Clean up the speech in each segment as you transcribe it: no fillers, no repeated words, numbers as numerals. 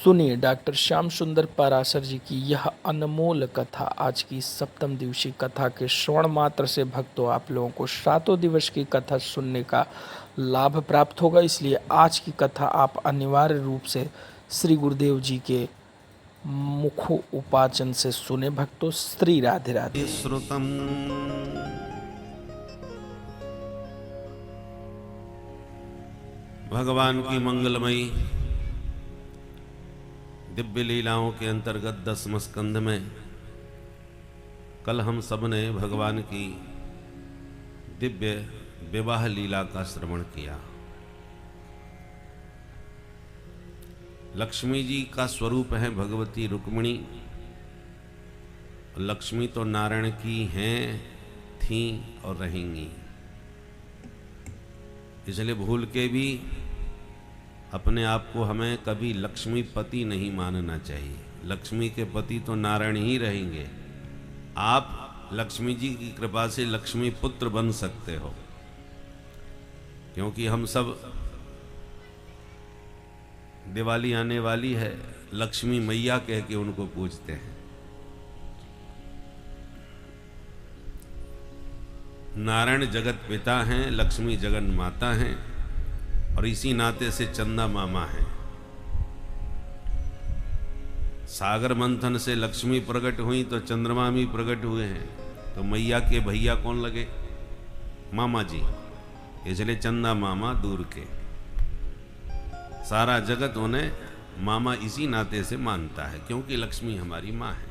सुनिए डॉक्टर श्याम सुंदर पाराशर जी की यह अनमोल कथा। आज की सप्तम दिवसीय कथा के श्रवण मात्र से भक्तों आप लोगों को 7 दिवस की कथा सुनने का लाभ प्राप्त होगा। इसलिए आज की कथा आप अनिवार्य रूप से श्री गुरुदेव जी के मुख उपाचन से सुने भक्तों। श्री राधे राधे। श्रुतम भगवान की मंगलमयी दिव्य लीलाओं के अंतर्गत 10वें स्कंध में कल हम सब ने भगवान की दिव्य विवाह लीला का श्रवण किया। लक्ष्मी जी का स्वरूप है भगवती रुक्मिणी। लक्ष्मी तो नारायण की हैं, थीं और रहेंगी। इसलिए भूल के भी अपने आप को हमें कभी लक्ष्मी पति नहीं मानना चाहिए। लक्ष्मी के पति तो नारायण ही रहेंगे। आप लक्ष्मी जी की कृपा से लक्ष्मी पुत्र बन सकते हो, क्योंकि हम सब दिवाली आने वाली है, लक्ष्मी मैया कह के उनको पूजते हैं। नारायण जगत पिता हैं, लक्ष्मी जगन माता हैं, और इसी नाते से चंदा मामा हैं। सागर मंथन से लक्ष्मी प्रकट हुई तो चंद्रमा भी प्रकट हुए हैं। तो मैया के भैया कौन लगे? मामा जी। इसलिए चंदा मामा दूर के। सारा जगत उन्हें मामा इसी नाते से मानता है, क्योंकि लक्ष्मी हमारी माँ है।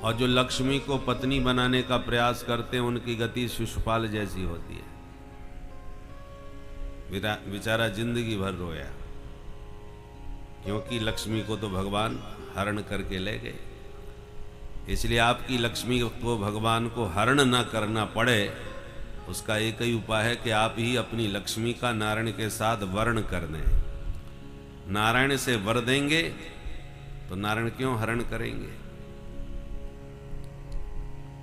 और जो लक्ष्मी को पत्नी बनाने का प्रयास करते हैं उनकी गति शिशुपाल जैसी होती है। बेचारा जिंदगी भर रोया, क्योंकि लक्ष्मी को तो भगवान हरण करके ले गए। इसलिए आपकी लक्ष्मी को भगवान को हरण न करना पड़े, उसका एक ही उपाय है कि आप ही अपनी लक्ष्मी का नारायण के साथ वर्ण कर दें। नारायण से वर देंगे तो नारायण क्यों हरण करेंगे?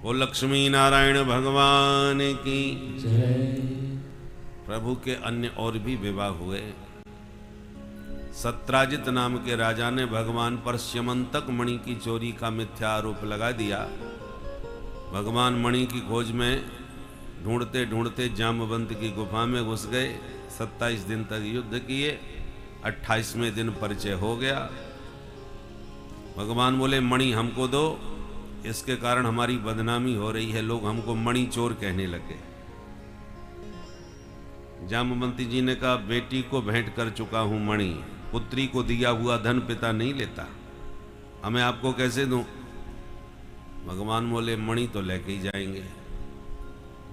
वो लक्ष्मी नारायण भगवान की जय। प्रभु के अन्य और भी विवाह हुए। सत्राजित नाम के राजा ने भगवान पर स्यमंतक मणि की चोरी का मिथ्या आरोप लगा दिया। भगवान मणि की खोज में ढूंढते ढूंढते जामवंत की गुफा में घुस गए। 27 दिन तक युद्ध किए। 28वें दिन परिचय हो गया। भगवान बोले मणि हमको दो, इसके कारण हमारी बदनामी हो रही है, लोग हमको मणि चोर कहने लगे। जामवंती जी ने कहा बेटी को भेंट कर चुका हूं मणि, पुत्री को दिया हुआ धन पिता नहीं लेता, हमें आपको कैसे दूं? भगवान बोले मणि तो लेके ही जाएंगे।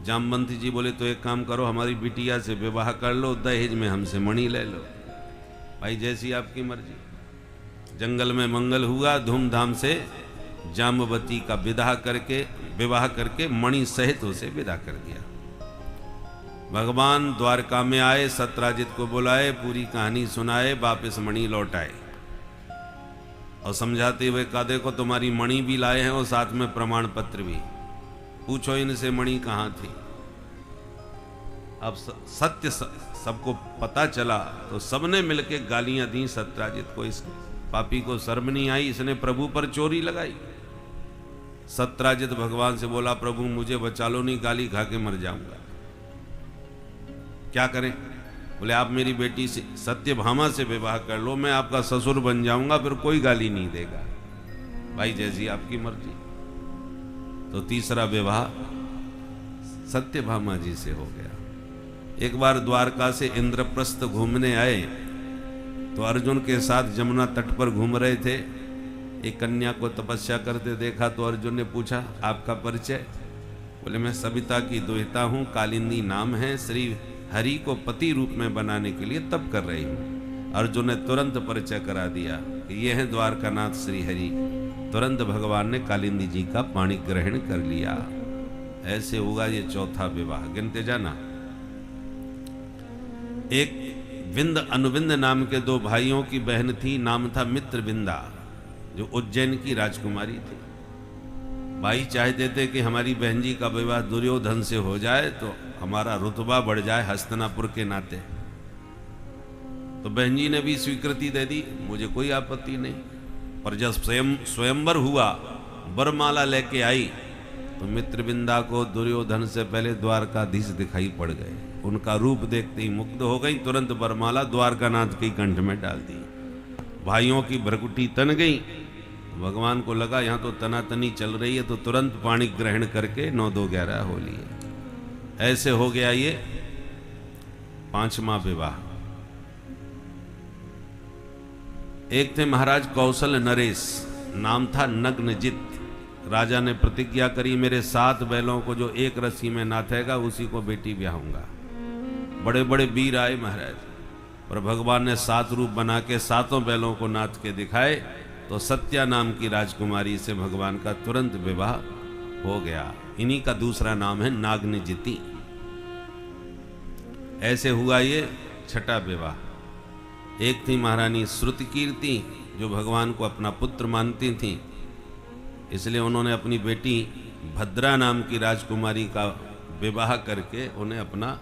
जामवंती जी बोले तो एक काम करो, हमारी बिटिया से विवाह कर लो, दहेज में हमसे मणि ले लो। भाई जैसी आपकी मर्जी। जंगल में मंगल हुआ, धूमधाम से जामवती का विवाह करके मणि सहित उसे विदा कर दिया। भगवान द्वारका में आए, सत्राजित को बुलाए, पूरी कहानी सुनाए, वापस मणि लौटाए और समझाते हुए कहा देखो तुम्हारी मणि भी लाए हैं और साथ में प्रमाण पत्र भी, पूछो इनसे मणि कहाँ थी। अब सत्य सबको पता चला तो सबने मिलके गालियां दी सत्राजित को। इस पापी को शर्म नहीं आई, इसने प्रभु पर चोरी लगाई। सत्राजित भगवान से बोला प्रभु मुझे बचा लो, नहीं गाली खा के मर जाऊंगा। क्या करें? बोले आप मेरी बेटी से सत्यभामा से विवाह कर लो, मैं आपका ससुर बन जाऊंगा, फिर कोई गाली नहीं देगा। भाई जैसी आपकी मर्जी। तो तीसरा विवाह सत्यभामा जी से हो गया। एक बार द्वारका से इंद्रप्रस्थ घूमने आए तो अर्जुन के साथ जमुना तट पर घूम रहे थे। एक कन्या को तपस्या करते देखा तो अर्जुन ने पूछा आपका परिचय? बोले मैं सविता की दुहिता हूँ, कालिंदी नाम है, श्री हरि को पति रूप में बनाने के लिए तप कर रही हूँ। अर्जुन ने तुरंत परिचय करा दिया कि ये है द्वारकानाथ श्री हरि। तुरंत भगवान ने कालिंदी जी का पाणी ग्रहण कर लिया। ऐसे होगा ये चौथा विवाह। गिनते जाना। एक विंद अनुविंद नाम के 2 भाइयों की बहन थी, नाम था मित्रविंदा, जो उज्जैन की राजकुमारी थी। भाई चाहते थे कि हमारी बहन जी का विवाह दुर्योधन से हो जाए तो हमारा रुतबा बढ़ जाए हस्तिनापुर के नाते। तो बहन जी ने भी स्वीकृति दे दी, मुझे कोई आपत्ति नहीं। पर जब स्वयंवर हुआ, वरमाला लेके आई, तो मित्रविंदा को दुर्योधन से पहले द्वारकाधीश दिखाई पड़ गए। उनका रूप देखते ही मुग्ध हो गई, तुरंत वरमाला द्वारकानाथ के कंठ में डाल दी। भाइयों की भ्रकुटी तन गई। भगवान को लगा यहाँ तो तनातनी चल रही है, तो तुरंत पाणी ग्रहण करके 9-2-11 हो लिए। ऐसे हो गया ये 5वां विवाह। एक थे महाराज कौशल नरेश, नाम था नग्नजित। राजा ने प्रतिज्ञा करी, मेरे 7 बैलों को जो एक रस्सी में नाथेगा उसी को बेटी ब्याहूंगा। बड़े बड़े वीर आए महाराज, पर भगवान ने 7 रूप बना के 7 बैलों को नाथ के दिखाए, तो सत्या नाम की राजकुमारी से भगवान का तुरंत विवाह हो गया। इन्हीं का दूसरा नाम है नागनजिती। ऐसे हुआ ये 6ठा विवाह। एक थी महारानी श्रुतकीर्ति, जो भगवान को अपना पुत्र मानती थी, इसलिए उन्होंने अपनी बेटी भद्रा नाम की राजकुमारी का विवाह करके उन्हें अपना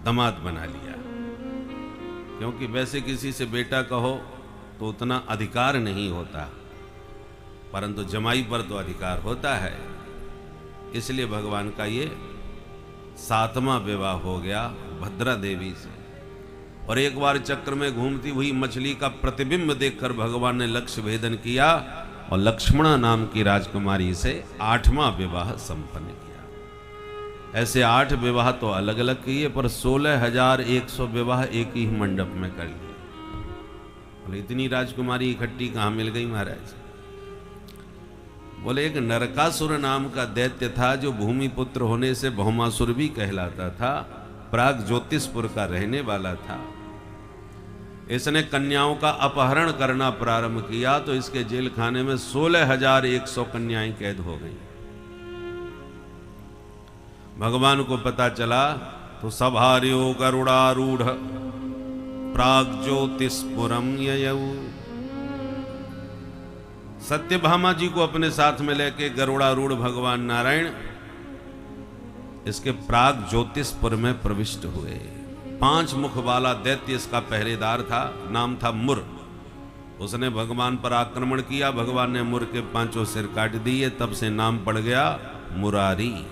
दामाद बना लिया। क्योंकि वैसे किसी से बेटा कहो तो उतना अधिकार नहीं होता, परंतु जमाई पर तो अधिकार होता है। इसलिए भगवान का ये 7वां विवाह हो गया भद्रा देवी से। और एक बार चक्र में घूमती हुई मछली का प्रतिबिंब देखकर भगवान ने लक्ष्य भेदन किया और लक्ष्मणा नाम की राजकुमारी से 8वां विवाह संपन्न किया। ऐसे 8 विवाह तो अलग अलग किए, पर 16,100 विवाह एक ही मंडप में कर लिए। बोले इतनी राजकुमारी इकट्ठी कहाँ मिल गई महाराज? बोले एक नरकासुर नाम का दैत्य था, जो भूमिपुत्र होने से भौमासुर भी कहलाता था, प्राग ज्योतिषपुर का रहने वाला था। इसने कन्याओं का अपहरण करना प्रारंभ किया, तो इसके जेल खाने में 16,100 कन्याएं कैद हो गई। भगवान को पता चला तो सभार्यो गरुड़ारूढ़ प्राग ज्योतिषपुरम ययऊ। सत्यभामा जी को अपने साथ में लेके गरुड़ारूढ़ भगवान नारायण इसके प्राग ज्योतिषपुर में प्रविष्ट हुए। 5 मुख वाला दैत्य इसका पहरेदार था, नाम था मुर। उसने भगवान पर आक्रमण किया, भगवान ने मुर के 5 सिर काट दिए, तब से नाम पड़ गया मुरारी।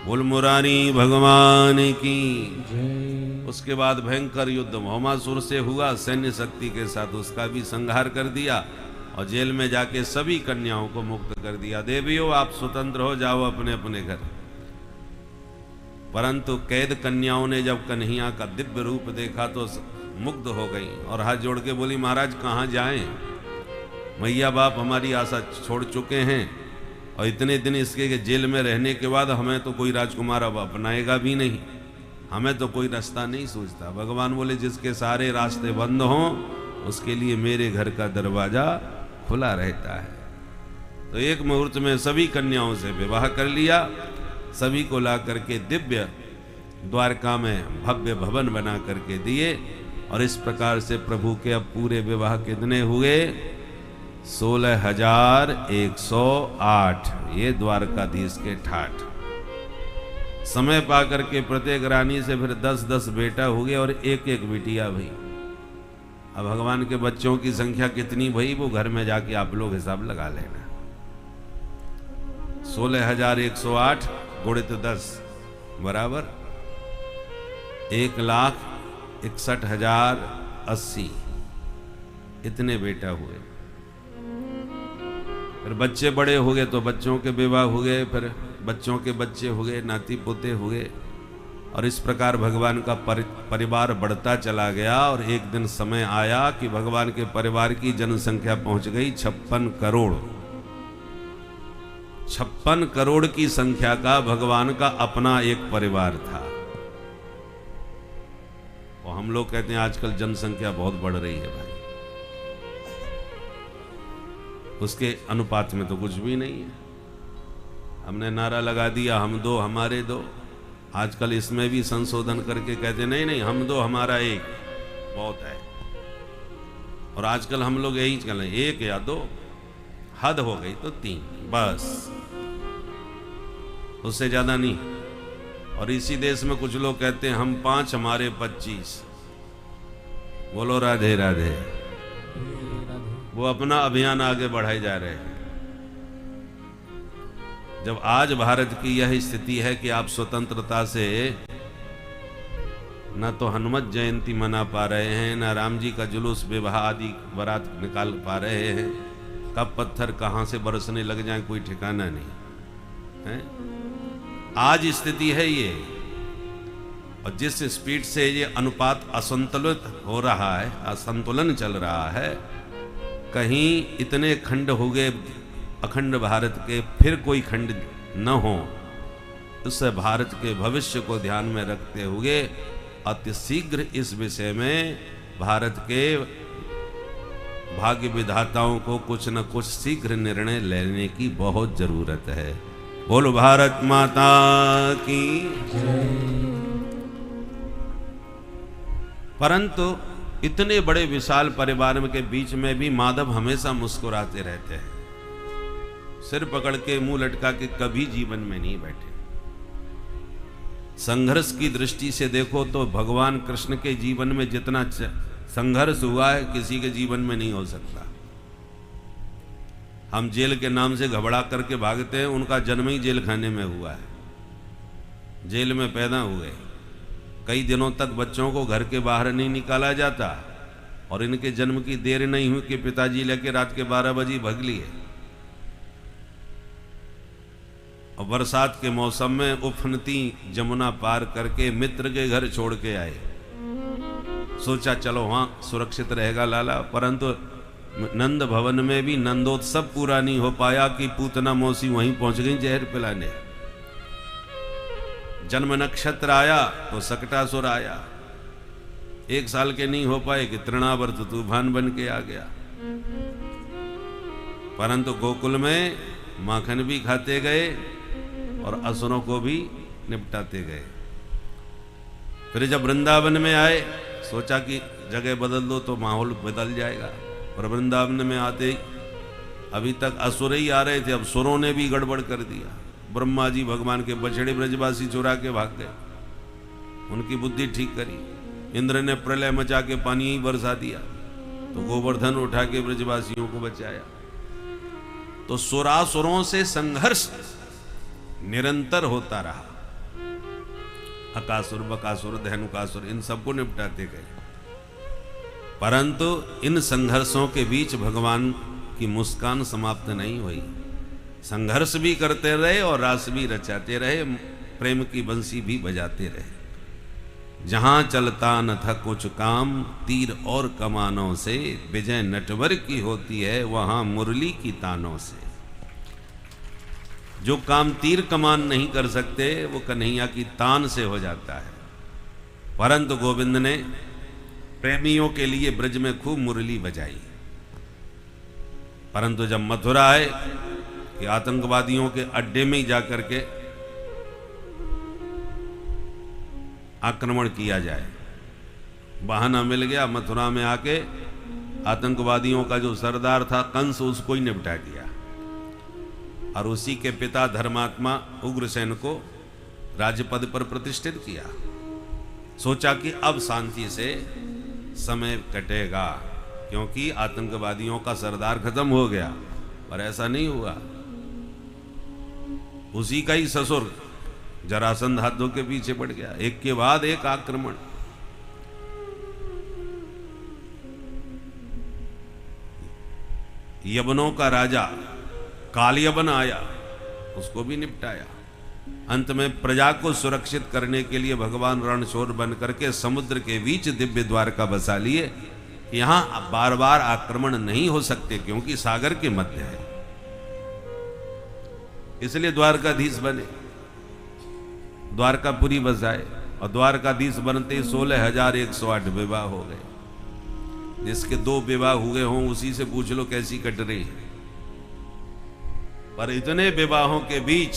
बोल मुरारी भगवान की। उसके बाद भयंकर युद्ध भौमासुर से हुआ, सैन्य शक्ति के साथ उसका भी संहार कर दिया और जेल में जाके सभी कन्याओं को मुक्त कर दिया। देवियों आप स्वतंत्र हो जाओ अपने अपने घर। परंतु कैद कन्याओं ने जब कन्हैया का दिव्य रूप देखा तो मुग्ध हो गई और हाथ जोड़ के बोली, महाराज कहाँ जाएं? मैया बाप हमारी आशा छोड़ चुके हैं, और इतने दिन इसके जेल में रहने के बाद हमें तो कोई राजकुमार अब अपनाएगा भी नहीं, हमें तो कोई रास्ता नहीं सूझता। भगवान बोले, जिसके सारे रास्ते बंद हों उसके लिए मेरे घर का दरवाजा खुला रहता है। तो एक मुहूर्त में सभी कन्याओं से विवाह कर लिया, सभी को ला करके दिव्य द्वारका में भव्य भवन बना करके दिए। और इस प्रकार से प्रभु के अब पूरे विवाह कितने हुए? 16,108। ये द्वारकाधीश के ठाठ। समय पा करके प्रत्येक रानी से फिर 10-10 बेटा हुए और एक बिटिया भई। अब भगवान के बच्चों की संख्या कितनी भई वो घर में जाके आप लोग हिसाब लगा लेना। 16,108 गुणित 10 बराबर 1,61,080। इतने बेटा हुए। फिर बच्चे बड़े हो गए तो बच्चों के विवाह हो गए, फिर बच्चों के बच्चे हो गए, नाती पोते हुए, और इस प्रकार भगवान का परिवार बढ़ता चला गया। और एक दिन समय आया कि भगवान के परिवार की जनसंख्या पहुंच गई 56 करोड़। 56 करोड़ की संख्या का भगवान का अपना एक परिवार था। और हम लोग कहते हैं आजकल जनसंख्या बहुत बढ़ रही है भाई, उसके अनुपात में तो कुछ भी नहीं है। हमने नारा लगा दिया हम दो हमारे दो, आजकल इसमें भी संशोधन करके कहते नहीं नहीं हम दो हमारा एक बहुत है। और आजकल हम लोग यही चल रहे, 1 या 2, हद हो गई तो 3, बस उससे ज्यादा नहीं। और इसी देश में कुछ लोग कहते हैं हम 5 हमारे 25। बोलो राधे राधे। वो अपना अभियान आगे बढ़ाए जा रहे हैं। जब आज भारत की यह स्थिति है कि आप स्वतंत्रता से न तो हनुमत जयंती मना पा रहे हैं, न राम जी का जुलूस विवाह आदि बारात निकाल पा रहे हैं, कब पत्थर कहां से बरसने लग जाए कोई ठिकाना नहीं है। आज स्थिति है ये, और जिस स्पीड से ये अनुपात असंतुलित हो रहा है, असंतुलन चल रहा है, कहीं इतने खंड हो गए अखंड भारत के, फिर कोई खंड न हो, इससे भारत के भविष्य को ध्यान में रखते हुए अति शीघ्र इस विषय में भारत के भाग्य विधाताओं को कुछ न कुछ शीघ्र निर्णय लेने की बहुत जरूरत है। बोलो भारत माता की। परंतु इतने बड़े विशाल परिवार के बीच में भी माधव हमेशा मुस्कुराते रहते हैं, सिर पकड़ के मुंह लटका के कभी जीवन में नहीं बैठे। संघर्ष की दृष्टि से देखो तो भगवान कृष्ण के जीवन में जितना संघर्ष हुआ है किसी के जीवन में नहीं हो सकता। हम जेल के नाम से घबरा करके भागते हैं, उनका जन्म ही जेल खाने में हुआ है। जेल में पैदा हुए, कई दिनों तक बच्चों को घर के बाहर नहीं निकाला जाता, और इनके जन्म की देर नहीं हुई कि पिताजी लेके रात के 12 बजे भाग लिए। और बरसात के मौसम में उफनती जमुना पार करके मित्र के घर छोड़ के आए। सोचा चलो वहां सुरक्षित रहेगा लाला, परंतु नंद भवन में भी नंदोत्सव पूरा नहीं हो पाया कि पूतना मौसी वहीं पहुंच गई जहर पिलाने। जन्म नक्षत्र आया तो सकटासुर आया, 1 साल के नहीं हो पाए कि तृणावर्त तूफान बन के आ गया। परंतु गोकुल में माखन भी खाते गए और असुरों को भी निपटाते गए। फिर जब वृंदावन में आए, सोचा कि जगह बदल दो तो माहौल बदल जाएगा, और वृंदावन में आते अभी तक असुर ही आ रहे थे, अब सुरों ने भी गड़बड़ कर दिया। ब्रह्मा जी भगवान के बछड़े ब्रजवासी चुरा के भाग गए, उनकी बुद्धि ठीक करी। इंद्र ने प्रलय मचा के पानी ही बरसा दिया, तो गोवर्धन उठा के ब्रजवासियों को बचाया। तो सुरासुरों से संघर्ष निरंतर होता रहा। अकासुर, बकासुर, धेनुकासुर, इन सबको निपटाते गए। परंतु इन संघर्षों के बीच भगवान की मुस्कान समाप्त नहीं हुई। संघर्ष भी करते रहे और रास भी रचाते रहे, प्रेम की बंसी भी बजाते रहे। जहां चलता न था कुछ काम, तीर और कमानों से विजय नटवर की होती है, वहां मुरली की तानों से। जो काम तीर कमान नहीं कर सकते वो कन्हैया की तान से हो जाता है। परंतु गोविंद ने प्रेमियों के लिए ब्रज में खूब मुरली बजाई। परंतु जब मथुरा आए कि आतंकवादियों के अड्डे में ही जाकर के आक्रमण किया जाए, बहाना मिल गया। मथुरा में आके आतंकवादियों का जो सरदार था कंस, उसको ही निपटा दिया, और उसी के पिता धर्मात्मा उग्रसेन को राज्यपद पर प्रतिष्ठित किया। सोचा कि अब शांति से समय कटेगा, क्योंकि आतंकवादियों का सरदार खत्म हो गया। पर ऐसा नहीं हुआ। उसी का ही ससुर जरासंध हाथों के पीछे पड़ गया, एक के बाद एक आक्रमण। यवनों का राजा कालयवन आया, उसको भी निपटाया। अंत में प्रजा को सुरक्षित करने के लिए भगवान रणछोड़ बन करके समुद्र के बीच दिव्य द्वारका बसा लिए। यहां बार बार आक्रमण नहीं हो सकते, क्योंकि सागर के मध्य है, इसलिए द्वारकाधीश बने, द्वारकापुरी बसाए। और द्वारकाधीश बनते 16,108 विवाह हो गए। जिसके 2 विवाह हुए हों उसी से पूछ लो कैसी कट रही है। पर इतने विवाहों के बीच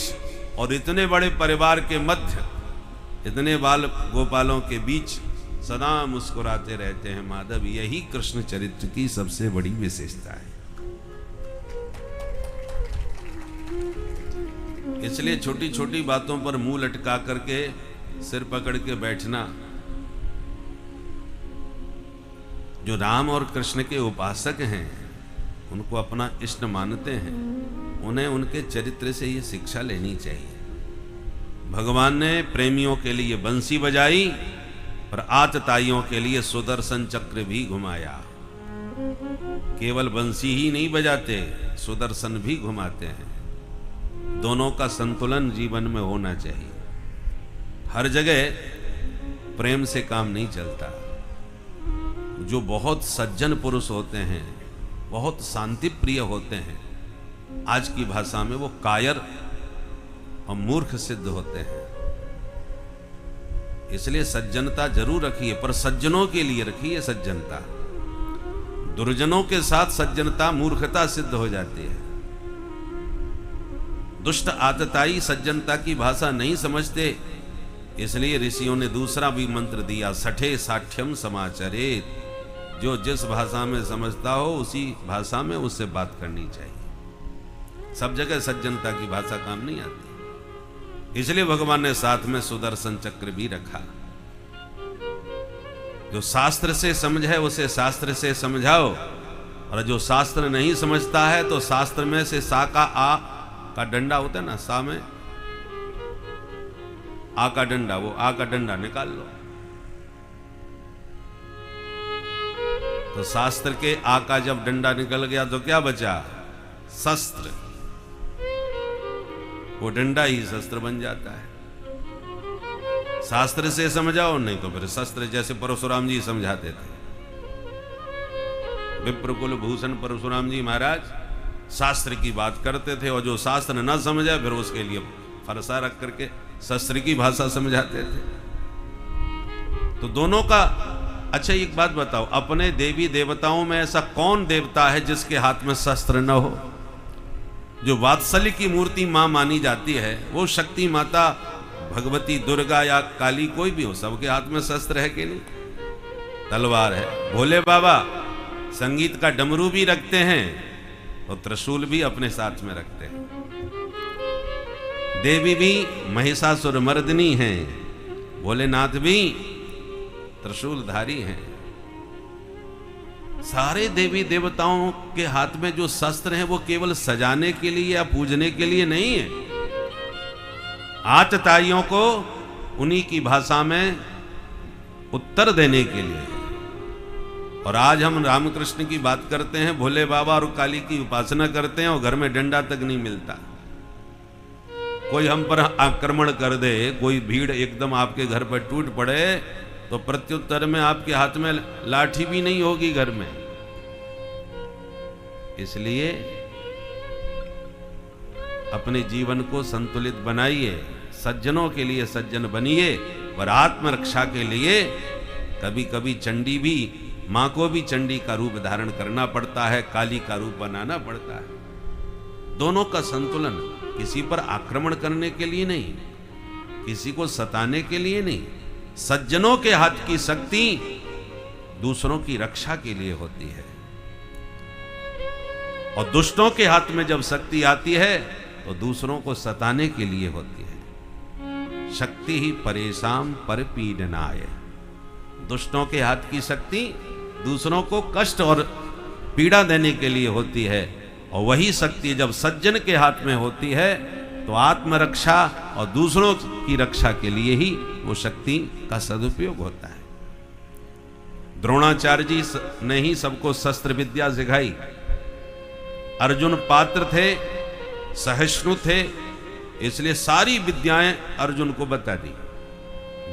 और इतने बड़े परिवार के मध्य, इतने बाल गोपालों के बीच सदा मुस्कुराते रहते हैं माधव। यही कृष्ण चरित्र की सबसे बड़ी विशेषता है। इसलिए छोटी छोटी बातों पर मुंह लटका करके, सिर पकड़ के बैठना जो राम और कृष्ण के उपासक हैं, उनको अपना इष्ट मानते हैं, उन्हें उनके चरित्र से ये शिक्षा लेनी चाहिए। भगवान ने प्रेमियों के लिए बंसी बजाई और आतताइयों के लिए सुदर्शन चक्र भी घुमाया। केवल बंसी ही नहीं बजाते, सुदर्शन भी घुमाते हैं। दोनों का संतुलन जीवन में होना चाहिए। हर जगह प्रेम से काम नहीं चलता। जो बहुत सज्जन पुरुष होते हैं, बहुत शांति प्रिय होते हैं, आज की भाषा में वो कायर और मूर्ख सिद्ध होते हैं। इसलिए सज्जनता जरूर रखिए, पर सज्जनों के लिए रखिए सज्जनता। दुर्जनों के साथ सज्जनता मूर्खता सिद्ध हो जाती है। दुष्ट आतताई सज्जनता की भाषा नहीं समझते, इसलिए ऋषियों ने दूसरा भी मंत्र दिया, सठे साठ्यम समाचरेत। जो जिस भाषा में समझता हो उसी भाषा में उससे बात करनी चाहिए। सब जगह सज्जनता की भाषा काम नहीं आती, इसलिए भगवान ने साथ में सुदर्शन चक्र भी रखा। जो शास्त्र से समझ है उसे शास्त्र से समझाओ, और जो शास्त्र नहीं समझता है तो शास्त्र में से सा का आ का डंडा होता है ना, सा में आ का डंडा, वो आ का डंडा निकाल लो। तो शास्त्र के आ का जब डंडा निकल गया तो क्या बचा? शस्त्र। वो डंडा ही शस्त्र बन जाता है। शास्त्र से समझाओ, नहीं तो फिर शस्त्र, जैसे परशुराम जी समझाते थे। विप्रकुल भूषण परशुराम जी महाराज शास्त्र की बात करते थे, और जो शास्त्र न समझा फिर उसके लिए फरसा रख करके शस्त्र की भाषा समझाते थे। तो दोनों का। अच्छा एक बात बताओ, अपने देवी देवताओं में ऐसा कौन देवता है जिसके हाथ में शस्त्र न हो? जो वात्सल्य की मूर्ति मां मानी जाती है, वो शक्ति माता भगवती दुर्गा या काली कोई भी हो, सबके हाथ में शस्त्र है कि नहीं? तलवार है। भोले बाबा संगीत का डमरू भी रखते हैं और त्रिशूल भी अपने साथ में रखते हैं। देवी भी महिषासुर मर्दिनी हैं, भोलेनाथ भी त्रिशूलधारी हैं। सारे देवी देवताओं के हाथ में जो शस्त्र हैं वो केवल सजाने के लिए या पूजने के लिए नहीं है। आतताइयों को उन्हीं की भाषा में उत्तर देने के लिए। और आज हम रामकृष्ण की बात करते हैं, भोले बाबा और काली की उपासना करते हैं, और घर में डंडा तक नहीं मिलता। कोई हम पर आक्रमण कर दे, कोई भीड़ एकदम आपके घर पर टूट पड़े, तो प्रत्युत्तर में आपके हाथ में लाठी भी नहीं होगी घर में। इसलिए अपने जीवन को संतुलित बनाइए, सज्जनों के लिए सज्जन बनिए, और आत्मरक्षा के लिए कभी कभी चंडी भी, मां को भी चंडी का रूप धारण करना पड़ता है, काली का रूप बनाना पड़ता है। दोनों का संतुलन, किसी पर आक्रमण करने के लिए नहीं, किसी को सताने के लिए नहीं। सज्जनों के हाथ की शक्ति दूसरों की रक्षा के लिए होती है, और दुष्टों के हाथ में जब शक्ति आती है तो दूसरों को सताने के लिए होती है। शक्ति ही परेशान पर पीड़नाय। दुष्टों के हाथ की शक्ति दूसरों को कष्ट और पीड़ा देने के लिए होती है, और वही शक्ति जब सज्जन के हाथ में होती है तो आत्मरक्षा और दूसरों की रक्षा के लिए ही वो शक्ति का सदुपयोग होता है। द्रोणाचार्य जी ने ही सबको शस्त्र विद्या सिखाई। अर्जुन पात्र थे, सहिष्णु थे, इसलिए सारी विद्याएं अर्जुन को बता दी।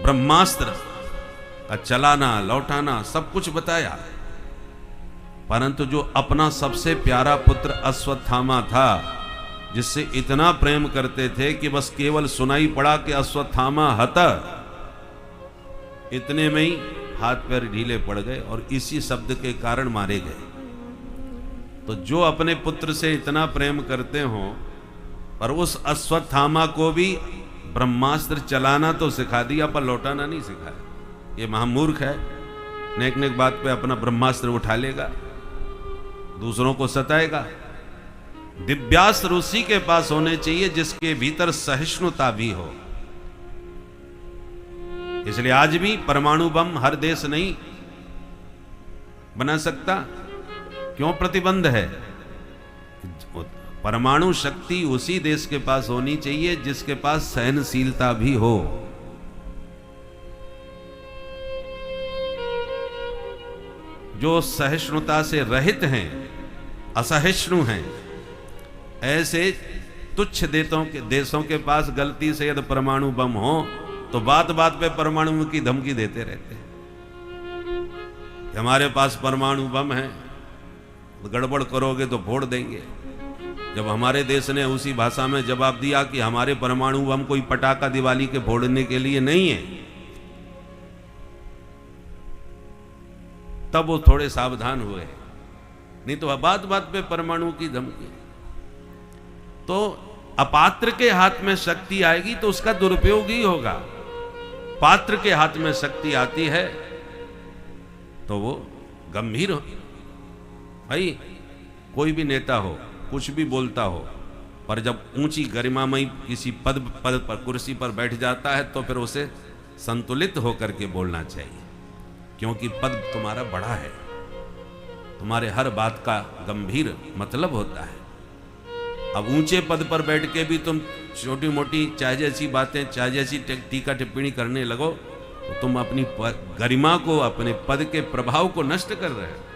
ब्रह्मास्त्र का चलाना लौटाना सब कुछ बताया। परंतु जो अपना सबसे प्यारा पुत्र अश्वत्थामा था, जिससे इतना प्रेम करते थे कि बस केवल सुनाई पड़ा कि अश्वत्थामा हत, इतने में ही हाथ पैर ढीले पड़ गए और इसी शब्द के कारण मारे गए। तो जो अपने पुत्र से इतना प्रेम करते हो, पर उस अश्वत्थामा को भी ब्रह्मास्त्र चलाना तो सिखा दिया पर लौटाना नहीं सिखाया। ये महामूर्ख है, नेक नेक बात पे अपना ब्रह्मास्त्र उठा लेगा, दूसरों को सताएगा। दिव्यास्त्र उसी के पास होने चाहिए जिसके भीतर सहिष्णुता भी हो। इसलिए आज भी परमाणु बम हर देश नहीं बना सकता? क्यों प्रतिबंध है? परमाणु शक्ति उसी देश के पास होनी चाहिए जिसके पास सहनशीलता भी हो। जो सहिष्णुता से रहित हैं, असहिष्णु हैं, ऐसे तुच्छ देशों के पास गलती से यदि परमाणु बम हो तो बात बात पे परमाणु की धमकी देते रहते हैं कि हमारे पास परमाणु बम है, तो गड़बड़ करोगे तो फोड़ देंगे। जब हमारे देश ने उसी भाषा में जवाब दिया कि हमारे परमाणु बम कोई पटाखा दिवाली के फोड़ने के लिए नहीं है, तब वो थोड़े सावधान हुए, नहीं तो बात बात पे परमाणु की धमकी। तो अपात्र के हाथ में शक्ति आएगी तो उसका दुरुपयोग ही होगा। पात्र के हाथ में शक्ति आती है तो वो गंभीर हो। भाई कोई भी नेता हो, कुछ भी बोलता हो, पर जब ऊंची गरिमामयी किसी पद पर कुर्सी पर बैठ जाता है तो फिर उसे संतुलित होकर के बोलना चाहिए, क्योंकि पद तुम्हारा बड़ा है, तुम्हारे हर बात का गंभीर मतलब होता है। अब ऊंचे पद पर बैठ के भी तुम छोटी मोटी चाहे जैसी बातें, चाहे जैसी टीका टिप्पणी करने लगो तो तुम अपनी गरिमा को, अपने पद के प्रभाव को नष्ट कर रहे हो।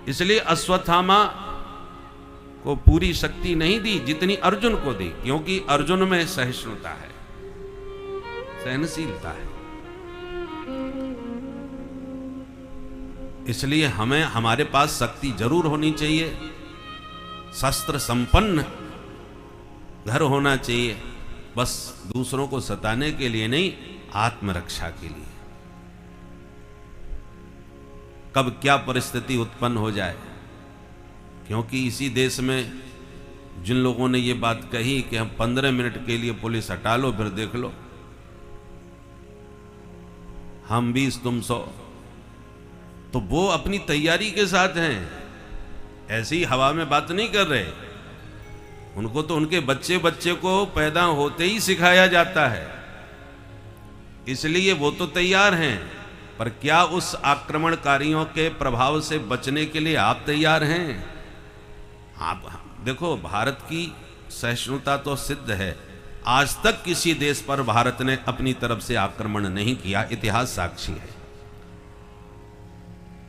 इसलिए अश्वत्थामा को पूरी शक्ति नहीं दी जितनी अर्जुन को दी, क्योंकि अर्जुन में सहिष्णुता है, सहनशीलता है। इसलिए हमें, हमारे पास शक्ति जरूर होनी चाहिए, शस्त्र संपन्न घर होना चाहिए, बस दूसरों को सताने के लिए नहीं, आत्मरक्षा के लिए। कब क्या परिस्थिति उत्पन्न हो जाए, क्योंकि इसी देश में जिन लोगों ने ये बात कही कि हम 15 मिनट के लिए पुलिस हटा लो फिर देख लो, हम 20 तुम 100, तो वो अपनी तैयारी के साथ हैं, ऐसी हवा में बात नहीं कर रहे। उनको तो उनके बच्चे को पैदा होते ही सिखाया जाता है, इसलिए वो तो तैयार हैं। पर क्या उस आक्रमणकारियों के प्रभाव से बचने के लिए आप तैयार हैं? आप देखो, भारत की सहिष्णुता तो सिद्ध है, आज तक किसी देश पर भारत ने अपनी तरफ से आक्रमण नहीं किया, इतिहास साक्षी है।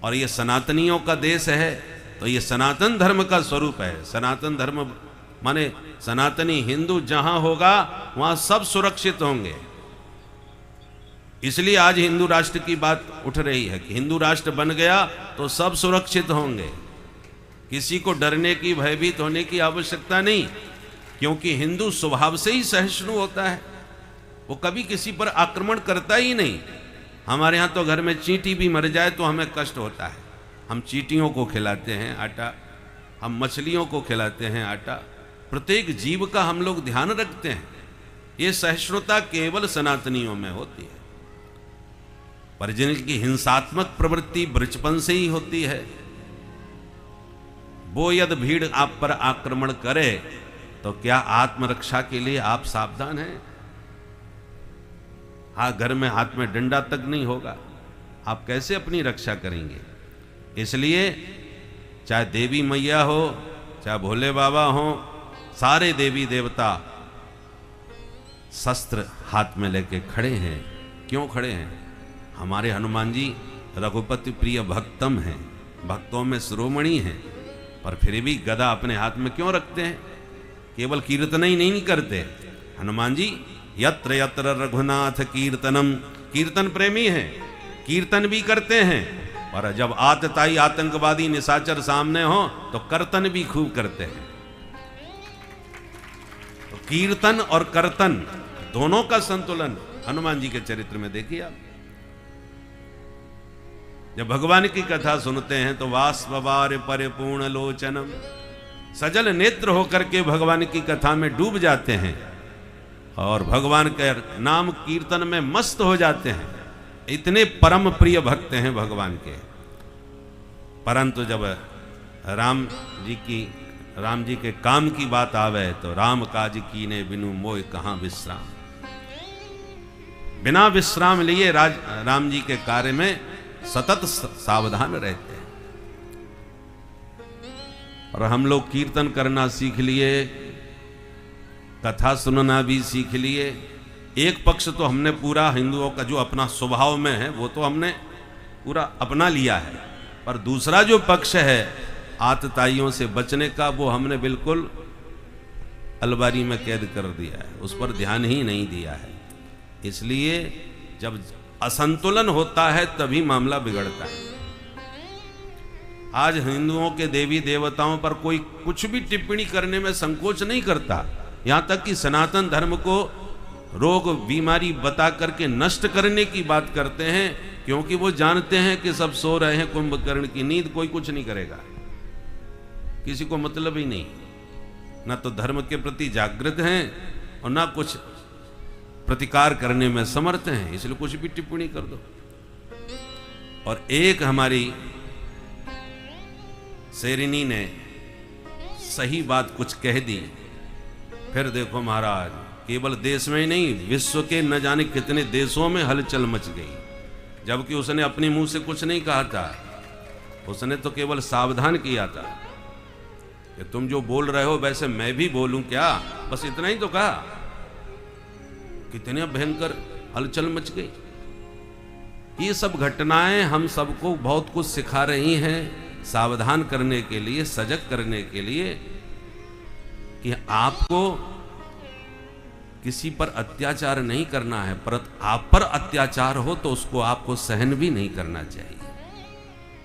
और ये सनातनियों का देश है, तो ये सनातन धर्म का स्वरूप है। सनातन धर्म माने सनातनी हिंदू जहां होगा वहां सब सुरक्षित होंगे। इसलिए आज हिंदू राष्ट्र की बात उठ रही है कि हिंदू राष्ट्र बन गया तो सब सुरक्षित होंगे, किसी को डरने की, भयभीत होने की आवश्यकता नहीं, क्योंकि हिंदू स्वभाव से ही सहिष्णु होता है, वो कभी किसी पर आक्रमण करता ही नहीं। हमारे यहाँ तो घर में चींटी भी मर जाए तो हमें कष्ट होता है, हम चींटियों को खिलाते हैं आटा, हम मछलियों को खिलाते हैं आटा, प्रत्येक जीव का हम लोग ध्यान रखते हैं। ये सहिष्णुता केवल सनातनियों में होती है, पर जिनकी हिंसात्मक प्रवृत्ति बचपन से ही होती है, वो यदि भीड़ आप पर आक्रमण करे तो क्या आत्मरक्षा के लिए आप सावधान हैं? हाँ, घर में हाथ में डंडा तक नहीं होगा, आप कैसे अपनी रक्षा करेंगे? इसलिए चाहे देवी मैया हो, चाहे भोले बाबा हो, सारे देवी देवता शस्त्र हाथ में लेके खड़े हैं। क्यों खड़े हैं? हमारे हनुमान जी रघुपति प्रिय भक्तम हैं, भक्तों में शिरोमणि हैं, पर फिर भी गदा अपने हाथ में क्यों रखते हैं? केवल कीर्तन ही नहीं करते हनुमान जी, यत्र यत्र रघुनाथ कीर्तनम, कीर्तन प्रेमी हैं, कीर्तन भी करते हैं, पर जब आतताई आतंकवादी निशाचर सामने हो तो कर्तन भी खूब करते हैं। तो कीर्तन और कर्तन दोनों का संतुलन हनुमान जी के चरित्र में देखिए आप। जब भगवान की कथा सुनते हैं तो वाष्पवार परिपूर्ण लोचनम, सजल नेत्र होकर के भगवान की कथा में डूब जाते हैं और भगवान के नाम कीर्तन में मस्त हो जाते हैं। इतने परम प्रिय भक्त हैं भगवान के। परंतु जब राम जी के काम की बात आवे तो राम काज कीने बिनु मोय कहां विश्राम। बिना विश्राम लिए राम जी के कार्य में सतत सावधान रहते हैं। और हम लोग कीर्तन करना सीख लिए, कथा सुनना भी सीख लिए। एक पक्ष तो हमने पूरा हिंदुओं का जो अपना स्वभाव में है वो तो हमने पूरा अपना लिया है, पर दूसरा जो पक्ष है आतताइयों से बचने का, वो हमने बिल्कुल अलमारी में कैद कर दिया है, उस पर ध्यान ही नहीं दिया है। इसलिए जब असंतुलन होता है तभी मामला बिगड़ता है। आज हिंदुओं के देवी देवताओं पर कोई कुछ भी टिप्पणी करने में संकोच नहीं करता, यहां तक कि सनातन धर्म को रोग बीमारी बता करके नष्ट करने की बात करते हैं, क्योंकि वो जानते हैं कि सब सो रहे हैं कुंभकर्ण की नींद, कोई कुछ नहीं करेगा, किसी को मतलब ही नहीं, ना तो धर्म के प्रति जागृत हैं और ना कुछ प्रतिकार करने में समर्थ हैं, इसलिए कुछ भी टिप्पणी कर दो। और एक हमारी शेरनी ने सही बात कुछ कह दी, फिर देखो महाराज, केवल देश में ही नहीं, विश्व के न जाने कितने देशों में हलचल मच गई। जबकि उसने अपने मुंह से कुछ नहीं कहा था, उसने तो केवल सावधान किया था कि तुम जो बोल रहे हो वैसे मैं भी बोलूं क्या, बस इतना ही तो कहा। कितने भयंकर हलचल मच गई। ये सब घटनाएं हम सबको बहुत कुछ सिखा रही हैं, सावधान करने के लिए, सजग करने के लिए, कि आपको किसी पर अत्याचार नहीं करना है, पर आप पर अत्याचार हो तो उसको आपको सहन भी नहीं करना चाहिए,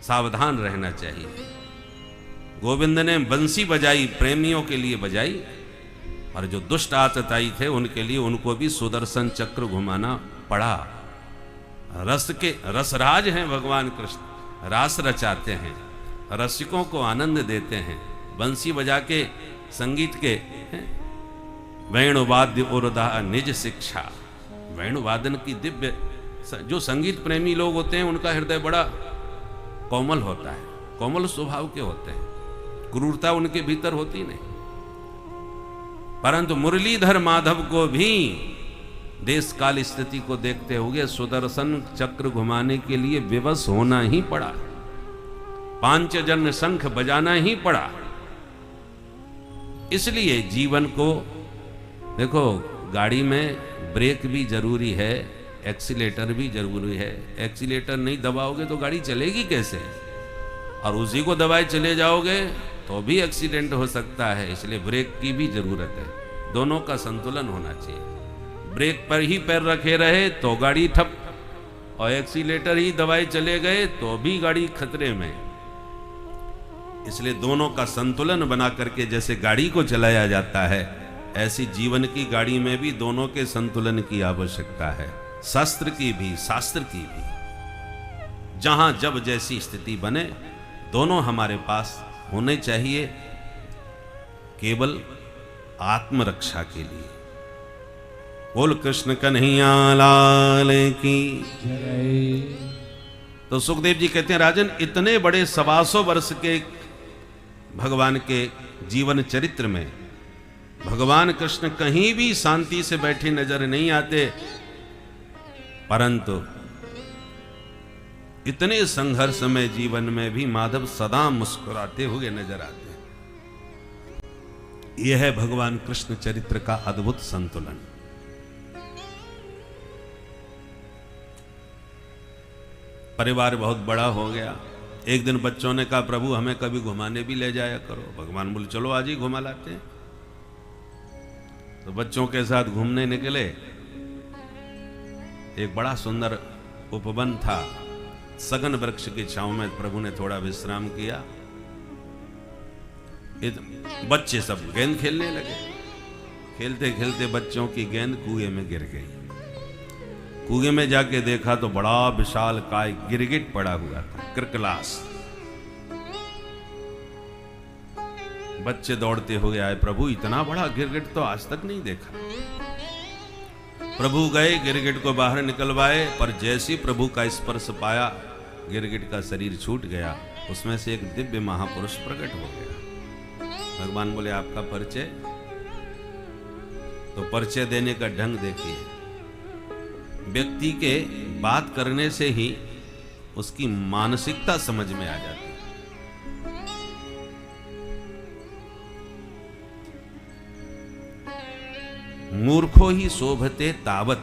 सावधान रहना चाहिए। गोविंद ने बंसी बजाई, प्रेमियों के लिए बजाई, और जो दुष्ट आतताई थे उनके लिए उनको भी सुदर्शन चक्र घुमाना पड़ा। रसराज हैं भगवान कृष्ण, रास रचाते हैं, रसिकों को आनंद देते हैं। बंसी बजा के संगीत के वेणुवाद्य उर्दा निज शिक्षा, वेणुवादन की दिव्य, जो संगीत प्रेमी लोग होते हैं उनका हृदय बड़ा कोमल होता है, कोमल स्वभाव के होते हैं, क्रूरता उनके भीतर होती नहीं। परंतु मुरलीधर माधव को भी देश काल स्थिति को देखते हुए सुदर्शन चक्र घुमाने के लिए विवश होना ही पड़ा, पांचजन्य शंख बजाना ही पड़ा। इसलिए जीवन को देखो, गाड़ी में ब्रेक भी जरूरी है, एक्सीलेटर भी जरूरी है। एक्सीलेटर नहीं दबाओगे तो गाड़ी चलेगी कैसे, और उसी को दबाए चले जाओगे तो भी एक्सीडेंट हो सकता है। इसलिए ब्रेक की भी जरूरत है, दोनों का संतुलन होना चाहिए। ब्रेक पर ही पैर रखे रहे तो गाड़ी ठप, और एक्सीलेटर ही दबाए चले गए तो भी गाड़ी खतरे में। इसलिए दोनों का संतुलन बना करके जैसे गाड़ी को चलाया जाता है, ऐसी जीवन की गाड़ी में भी दोनों के संतुलन की आवश्यकता है, शास्त्र की भी, शास्त्र की भी। जहां जब जैसी स्थिति बने, दोनों हमारे पास होने चाहिए, केवल आत्मरक्षा के लिए। बोल कृष्ण कन्हैया लाल की। तो सुखदेव जी कहते हैं, राजन, इतने बड़े 125 वर्ष के भगवान के जीवन चरित्र में भगवान कृष्ण कहीं भी शांति से बैठे नजर नहीं आते, परंतु इतने संघर्षमय जीवन में भी माधव सदा मुस्कुराते हुए नजर आते हैं। यह है भगवान कृष्ण चरित्र का अद्भुत संतुलन। परिवार बहुत बड़ा हो गया। एक दिन बच्चों ने कहा, प्रभु हमें कभी घुमाने भी ले जाया करो। भगवान बोले, चलो आज ही घुमा लाते हैं। तो बच्चों के साथ घूमने निकले। एक बड़ा सुंदर उपवन था, सगन वृक्ष की छांव में प्रभु ने थोड़ा विश्राम किया। बच्चे सब गेंद खेलने लगे। खेलते खेलते बच्चों की गेंद कुएं में गिर गई। कुएं में जाके देखा तो बड़ा विशाल काय गिरगिट पड़ा हुआ था, क्रिकलास। बच्चे दौड़ते हुए आए, प्रभु इतना बड़ा गिरगिट तो आज तक नहीं देखा। प्रभु गए, गिरगिट को बाहर निकलवाए, पर जैसे प्रभु का स्पर्श पाया, गिरगिट का शरीर छूट गया। उसमें से एक दिव्य महापुरुष प्रकट हो गया। भगवान बोले, आपका परिचय? तो परिचय देने का ढंग देखिए। व्यक्ति के बात करने से ही उसकी मानसिकता समझ में आ जाती है। मूर्खो ही शोभते तावत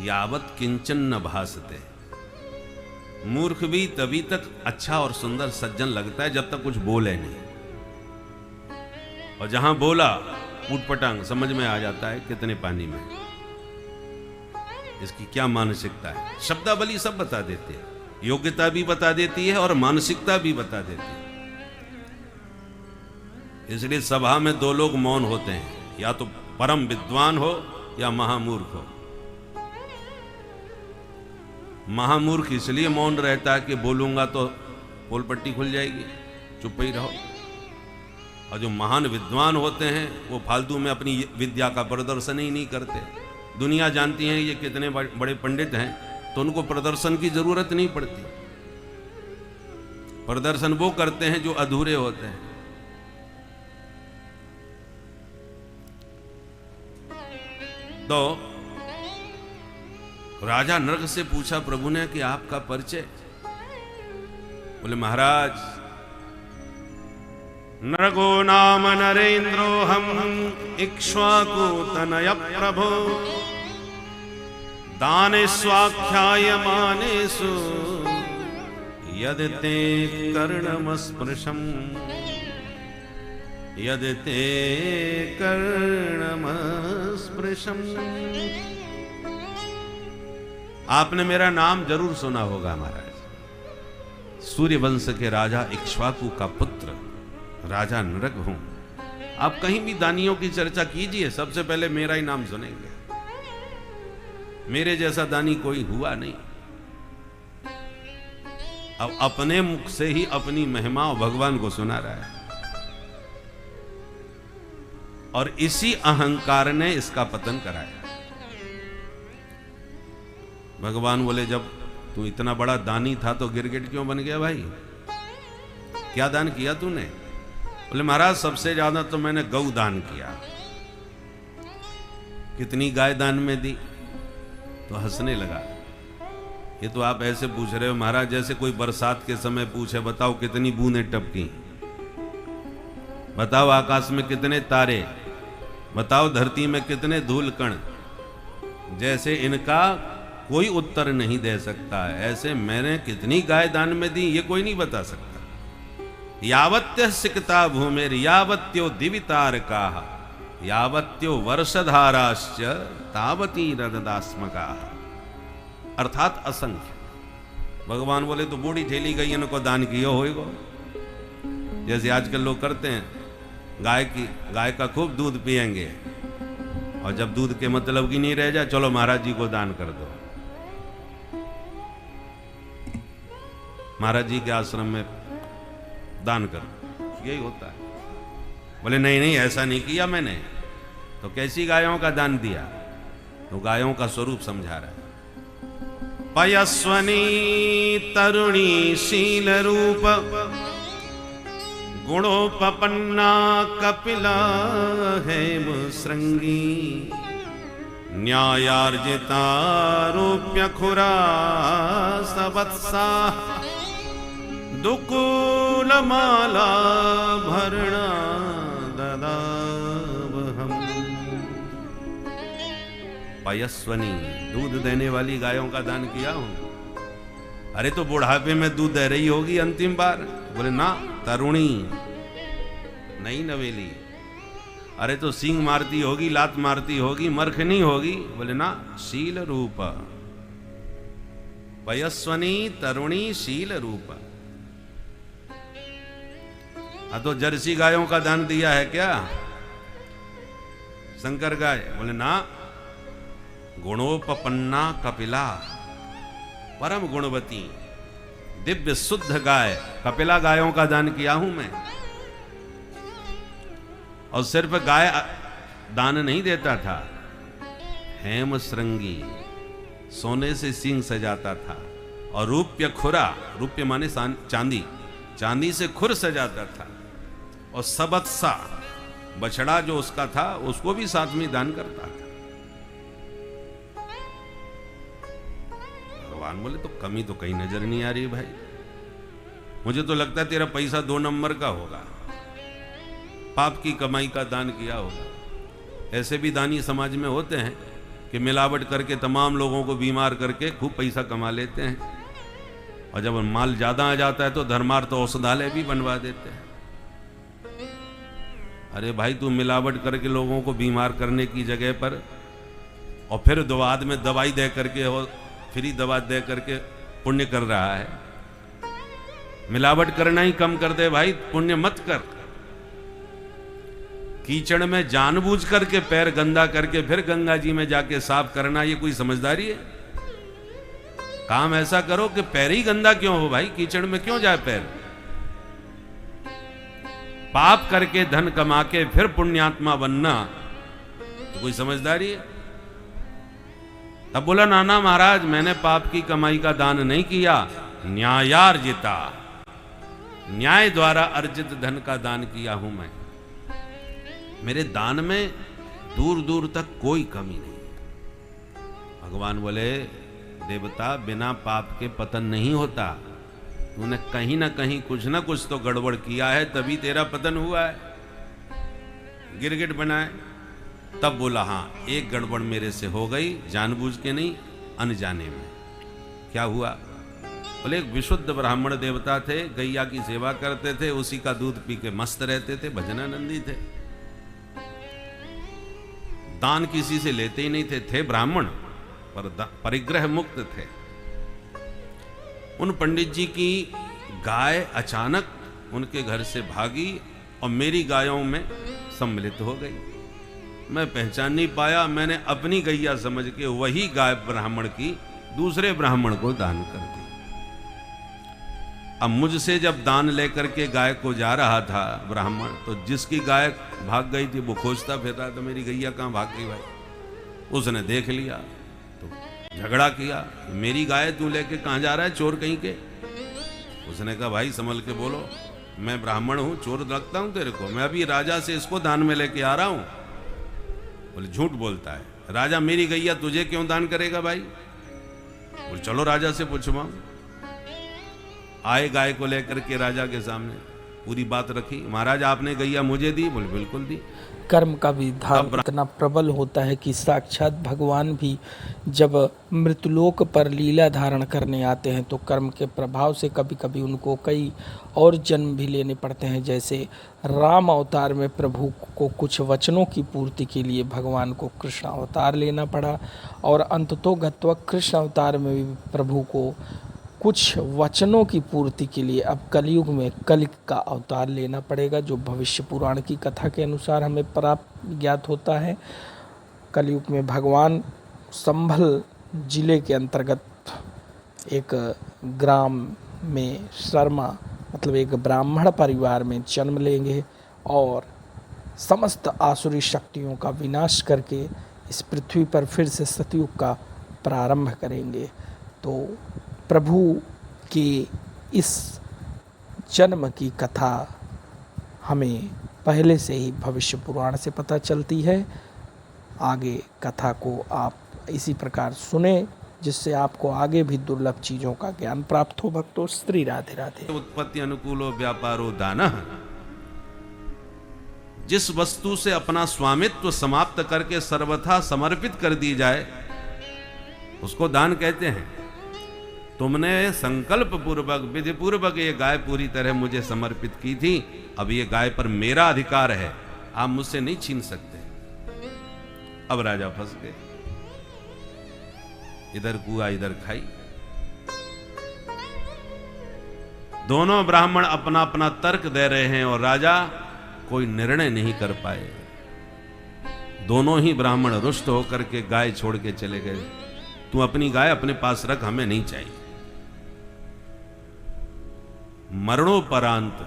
यावत किंचन न भासते। मूर्ख भी तभी तक अच्छा और सुंदर सज्जन लगता है जब तक कुछ बोले नहीं, और जहां बोला उटपटांग समझ में आ जाता है कितने पानी में, इसकी क्या मानसिकता है। शब्दावली सब बता देते हैं, योग्यता भी बता देती है और मानसिकता भी बता देती है। इसलिए सभा में दो लोग मौन होते हैं, या तो परम विद्वान हो या महामूर्ख हो। महामूर्ख इसलिए मौन रहता है कि बोलूंगा तो पोल पट्टी खुल जाएगी, चुप ही रहो। और जो महान विद्वान होते हैं वो फालतू में अपनी विद्या का प्रदर्शन ही नहीं करते। दुनिया जानती है ये कितने बड़े पंडित हैं, तो उनको प्रदर्शन की जरूरत नहीं पड़ती। प्रदर्शन वो करते हैं जो अधूरे होते हैं। तो राजा नरक से पूछा प्रभु ने कि आपका परिचय। बोले महाराज, नरको नाम नरेंद्रो हम इक्ष्वाकु तनय प्रभो दानेष्वाख्यायमानेषु यदते कर्णमस्पृशम् यदते कर्णमस्पृशम्। आपने मेरा नाम जरूर सुना होगा महाराज। सूर्य वंश के राजा इक्ष्वाकु का पुत्र राजा नरक हूं। आप कहीं भी दानियों की चर्चा कीजिए, सबसे पहले मेरा ही नाम सुनेंगे। मेरे जैसा दानी कोई हुआ नहीं। अब अपने मुख से ही अपनी महिमा भगवान को सुना रहा है, और इसी अहंकार ने इसका पतन कराया। भगवान बोले जब तू इतना बड़ा दानी था तो गिरगिट क्यों बन गया भाई? क्या दान किया तूने? बोले महाराज सबसे ज्यादा तो मैंने गौ दान किया। कितनी गाय दान में दी? तो हंसने लगा। ये तो आप ऐसे पूछ रहे हो महाराज जैसे कोई बरसात के समय पूछे बताओ कितनी बूंदें टपकी, बताओ आकाश में कितने तारे, बताओ धरती में कितने धूल कण। जैसे इनका कोई उत्तर नहीं दे सकता है, ऐसे मैंने कितनी गाय दान में दी ये कोई नहीं बता सकता। यावत्य सिकता भूमिर यावत्यो दिवितारकाः यावत्यो वर्षधाराश्च तावती रददास्मका। अर्थात असंख्य। भगवान बोले तो बूढ़ी ठेली गई इनको दान किया होएगा। जैसे आजकल लोग करते हैं, गाय का खूब दूध पिएंगे, और जब दूध के मतलब की नहीं रह जाए चलो महाराज जी को दान कर दो। महाराज जी के आश्रम में दान कर, यही होता है। बोले नहीं नहीं ऐसा नहीं किया मैंने। तो कैसी गायों का दान दिया? तो गायों का स्वरूप समझा रहा है। पयस्वनी तरुणी शील रूप गुणोपपन्ना कपिला हेम श्रृंगी न्यायार्जिता रूप्य खुरा सवत्सा दुकूल माला भरणा ददावहम। पयस्वनी दूध देने वाली गायों का दान किया हूं। अरे तो बुढ़ापे में दूध दे रही होगी अंतिम बार? बोले ना, तरुणी नई नवेली। अरे तो सींग मारती होगी, लात मारती होगी, मर्ख नहीं होगी? बोले ना, शील रूप। पयस्वनी तरुणी शील रूप। तो जर्सी गायों का दान दिया है क्या? संकर गाय? बोले ना, गुणोपपन्ना कपिला परम गुणवती दिव्य शुद्ध गाय कपिला गायों का दान किया हूं मैं। और सिर्फ गाय दान नहीं देता था, हेम श्रृंगी सोने से सींग सजाता था, और रूप्य खुरा, रूप्य माने चांदी, चांदी से खुर सजाता था, और सबत्सा बछड़ा जो उसका था उसको भी साथ में दान करता था। बोले तो कमी तो कहीं नजर नहीं आ रही भाई, मुझे तो लगता है तेरा पैसा 2 नंबर का होगा, पाप की कमाई का दान किया होगा। ऐसे भी दानी समाज में होते हैं कि मिलावट करके तमाम लोगों को बीमार करके खूब पैसा कमा लेते हैं, और जब माल ज्यादा आ जाता है तो धर्मार्थ औषधालय भी बनवा देते हैं। अरे भाई, तू मिलावट करके लोगों को बीमार करने की जगह पर और फिर बाद में दवाई दे करके और फ्री दवा दे करके पुण्य कर रहा है। मिलावट करना ही कम कर दे भाई, पुण्य मत कर। कीचड़ में जानबूझ करके पैर गंदा करके फिर गंगा जी में जाके साफ करना, ये कोई समझदारी है? काम ऐसा करो कि पैर ही गंदा क्यों हो भाई, कीचड़ में क्यों जाए पैर। पाप करके धन कमा के फिर पुण्यात्मा बनना तो कोई समझदारी है? तब बोला नाना महाराज, मैंने पाप की कमाई का दान नहीं किया, न्यायार्जिता, न्याय द्वारा अर्जित धन का दान किया हूं मैं। मेरे दान में दूर दूर तक कोई कमी नहीं। भगवान बोले, देवता, बिना पाप के पतन नहीं होता, तूने कहीं ना कहीं कुछ ना कुछ तो गड़बड़ किया है, तभी तेरा पतन हुआ है, गिरगिट बनाए। तब बोला, हाँ, एक गड़बड़ मेरे से हो गई, जानबूझ के नहीं, अनजाने में। क्या हुआ? बोले, एक विशुद्ध ब्राह्मण देवता थे, गैया की सेवा करते थे, उसी का दूध पी के मस्त रहते थे, भजनानंदी थे, दान किसी से लेते ही नहीं थे ब्राह्मण, पर परिग्रह मुक्त थे। उन पंडित जी की गाय अचानक उनके घर से भागी और मेरी गायों में सम्मिलित हो गई। मैं पहचान नहीं पाया, मैंने अपनी गैया समझ के वही गाय ब्राह्मण की दूसरे ब्राह्मण को दान कर दी। अब मुझसे जब दान लेकर के गाय को जा रहा था ब्राह्मण, तो जिसकी गाय भाग गई थी वो खोजता फिर रहा था, मेरी गैया कहाँ भाग गई भाई। उसने देख लिया तो झगड़ा किया, मेरी गाय तू लेके कहाँ जा रहा है, चोर कहीं के। उसने कहा, भाई संभल के बोलो, मैं ब्राह्मण हूँ, चोर लगता हूँ तेरे को? मैं अभी राजा से इसको दान में लेके आ रहा हूँ। बोले, झूठ बोलता है, राजा मेरी गैया तुझे क्यों दान करेगा भाई? बोले, चलो राजा से पूछवाऊं। आए गाय को लेकर के राजा के सामने, पूरी बात रखी, महाराज आपने गैया मुझे दी? बोले, बिल्कुल दी। कर्म का विधान इतना प्रबल होता है कि साक्षात भगवान भी जब मृतलोक पर लीला धारण करने आते हैं तो कर्म के प्रभाव से कभी कभी उनको कई और जन्म भी लेने पड़ते हैं। जैसे राम अवतार में प्रभु को कुछ वचनों की पूर्ति के लिए भगवान को कृष्ण अवतार लेना पड़ा, और अंततोगत्वा कृष्ण अवतार में भी प्रभु को कुछ वचनों की पूर्ति के लिए अब कलयुग में कलिक का अवतार लेना पड़ेगा, जो भविष्य पुराण की कथा के अनुसार हमें प्राप्त ज्ञात होता है। कलयुग में भगवान संभल जिले के अंतर्गत एक ग्राम में शर्मा मतलब एक ब्राह्मण परिवार में जन्म लेंगे और समस्त आसुरी शक्तियों का विनाश करके इस पृथ्वी पर फिर से सतयुग का प्रारंभ करेंगे। तो प्रभु के इस जन्म की कथा हमें पहले से ही भविष्य पुराण से पता चलती है। आगे कथा को आप इसी प्रकार सुने, जिससे आपको आगे भी दुर्लभ चीज़ों का ज्ञान प्राप्त हो। भक्तों, श्री राधे राधे। उत्पत्ति अनुकूलो व्यापारो दानः, जिस वस्तु से अपना स्वामित्व समाप्त करके सर्वथा समर्पित कर दी जाए उसको दान कहते हैं। तुमने संकल्प पूर्वक विधि पूर्वक ये गाय पूरी तरह मुझे समर्पित की थी, अब ये गाय पर मेरा अधिकार है, आप मुझसे नहीं छीन सकते। अब राजा फंस गए, इधर कुआ इधर खाई। दोनों ब्राह्मण अपना अपना तर्क दे रहे हैं और राजा कोई निर्णय नहीं कर पाए। दोनों ही ब्राह्मण रुष्ट होकर के गाय छोड़ के चले गए। तू अपनी गाय अपने पास रख, हमें नहीं चाहिए। मरणोपरांत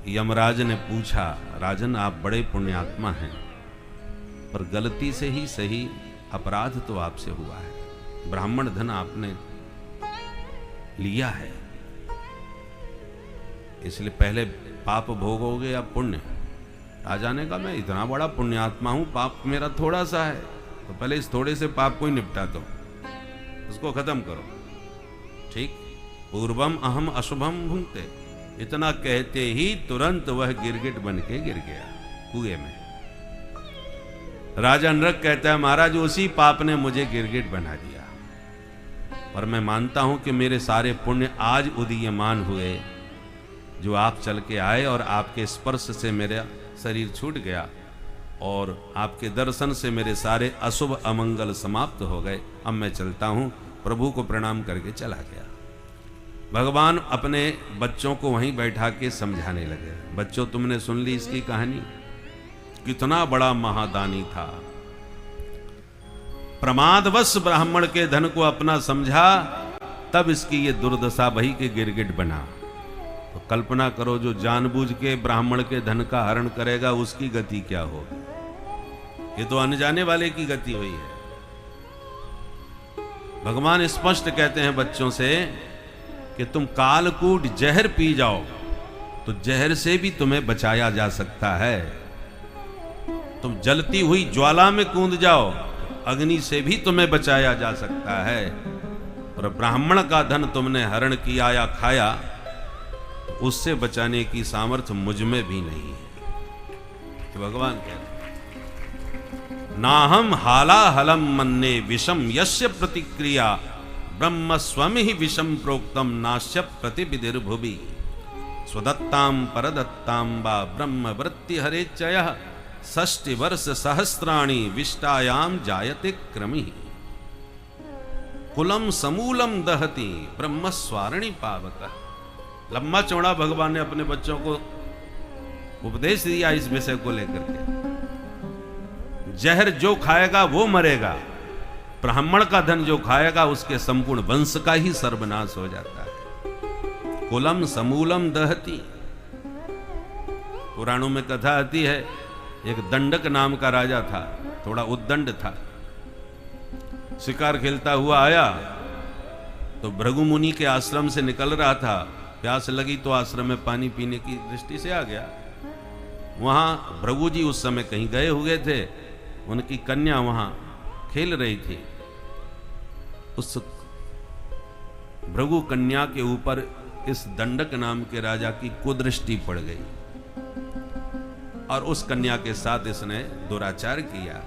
यमराज ने पूछा, राजन आप बड़े पुण्यात्मा हैं, पर गलती से ही सही अपराध तो आपसे हुआ है। ब्राह्मण धन आपने लिया है, इसलिए पहले पाप भोगोगे या पुण्य। राजा ने कहा, मैं इतना बड़ा पुण्यात्मा हूं, पाप मेरा थोड़ा सा है, तो पहले इस थोड़े से पाप को ही निपटा दो, उसको खत्म करो। ठीक, पूर्वम अहम अशुभम भुंगते, इतना कहते ही तुरंत वह गिरगिट बन के गिर गया कुएं में। राजा नरक कहता है महाराज उसी पाप ने मुझे गिरगिट बना दिया, पर मैं मानता हूं कि मेरे सारे पुण्य आज उदीयमान हुए, जो आप चल के आए और आपके स्पर्श से मेरा शरीर छूट गया और आपके दर्शन से मेरे सारे अशुभ अमंगल समाप्त हो गए। अब मैं चलता हूं। प्रभु को प्रणाम करके चला गया। भगवान अपने बच्चों को वहीं बैठा के समझाने लगे, बच्चों तुमने सुन ली इसकी कहानी, कितना बड़ा महादानी था, प्रमादवश ब्राह्मण के धन को अपना समझा, तब इसकी ये दुर्दशा भई के गिरगिट बना। तो कल्पना करो जो जानबूझ के ब्राह्मण के धन का हरण करेगा उसकी गति क्या होगी। ये तो अनजाने वाले की गति हुई है। भगवान स्पष्ट कहते हैं बच्चों से कि तुम कालकूट जहर पी जाओ तो जहर से भी तुम्हें बचाया जा सकता है। तुम जलती हुई ज्वाला में कूद जाओ, अग्नि से भी तुम्हें बचाया जा सकता है। और ब्राह्मण का धन तुमने हरण किया या खाया, उससे बचाने की सामर्थ्य मुझ में भी नहीं है। तो भगवान कह रहे नाहम हालाहलम मन्ने विषम यस्य प्रतिक्रिया ब्रह्म स्वम ही विषम प्रोक्तम नाश्य प्रतिविधिर्भुवि स्वदत्ताम परदत्ताम वा ब्रह्म वृत्ति हरेच्चय षष्टि वर्ष सहस्राणि विष्टायाम जायते क्रमि कुलम समूलम दहति ब्रह्म स्वारणि पावक। लंबा चौड़ा भगवान ने अपने बच्चों को उपदेश दिया इस विषय को लेकर के। जहर जो खाएगा वो मरेगा, ब्राह्मण का धन जो खाएगा उसके संपूर्ण वंश का ही सर्वनाश हो जाता है। कुलम समूलम दहति। पुराणों में कथा आती है, एक दंडक नाम का राजा था, थोड़ा उद्दंड था। शिकार खेलता हुआ आया तो भृगु मुनि के आश्रम से निकल रहा था, प्यास लगी तो आश्रम में पानी पीने की दृष्टि से आ गया। वहां भृगु जी उस समय कहीं गए हुए थे, उनकी कन्या वहां खेल रही थी। उस भृगु कन्या के ऊपर इस दंडक नाम के राजा की कुदृष्टि पड़ गई और उस कन्या के साथ इसने दुराचार किया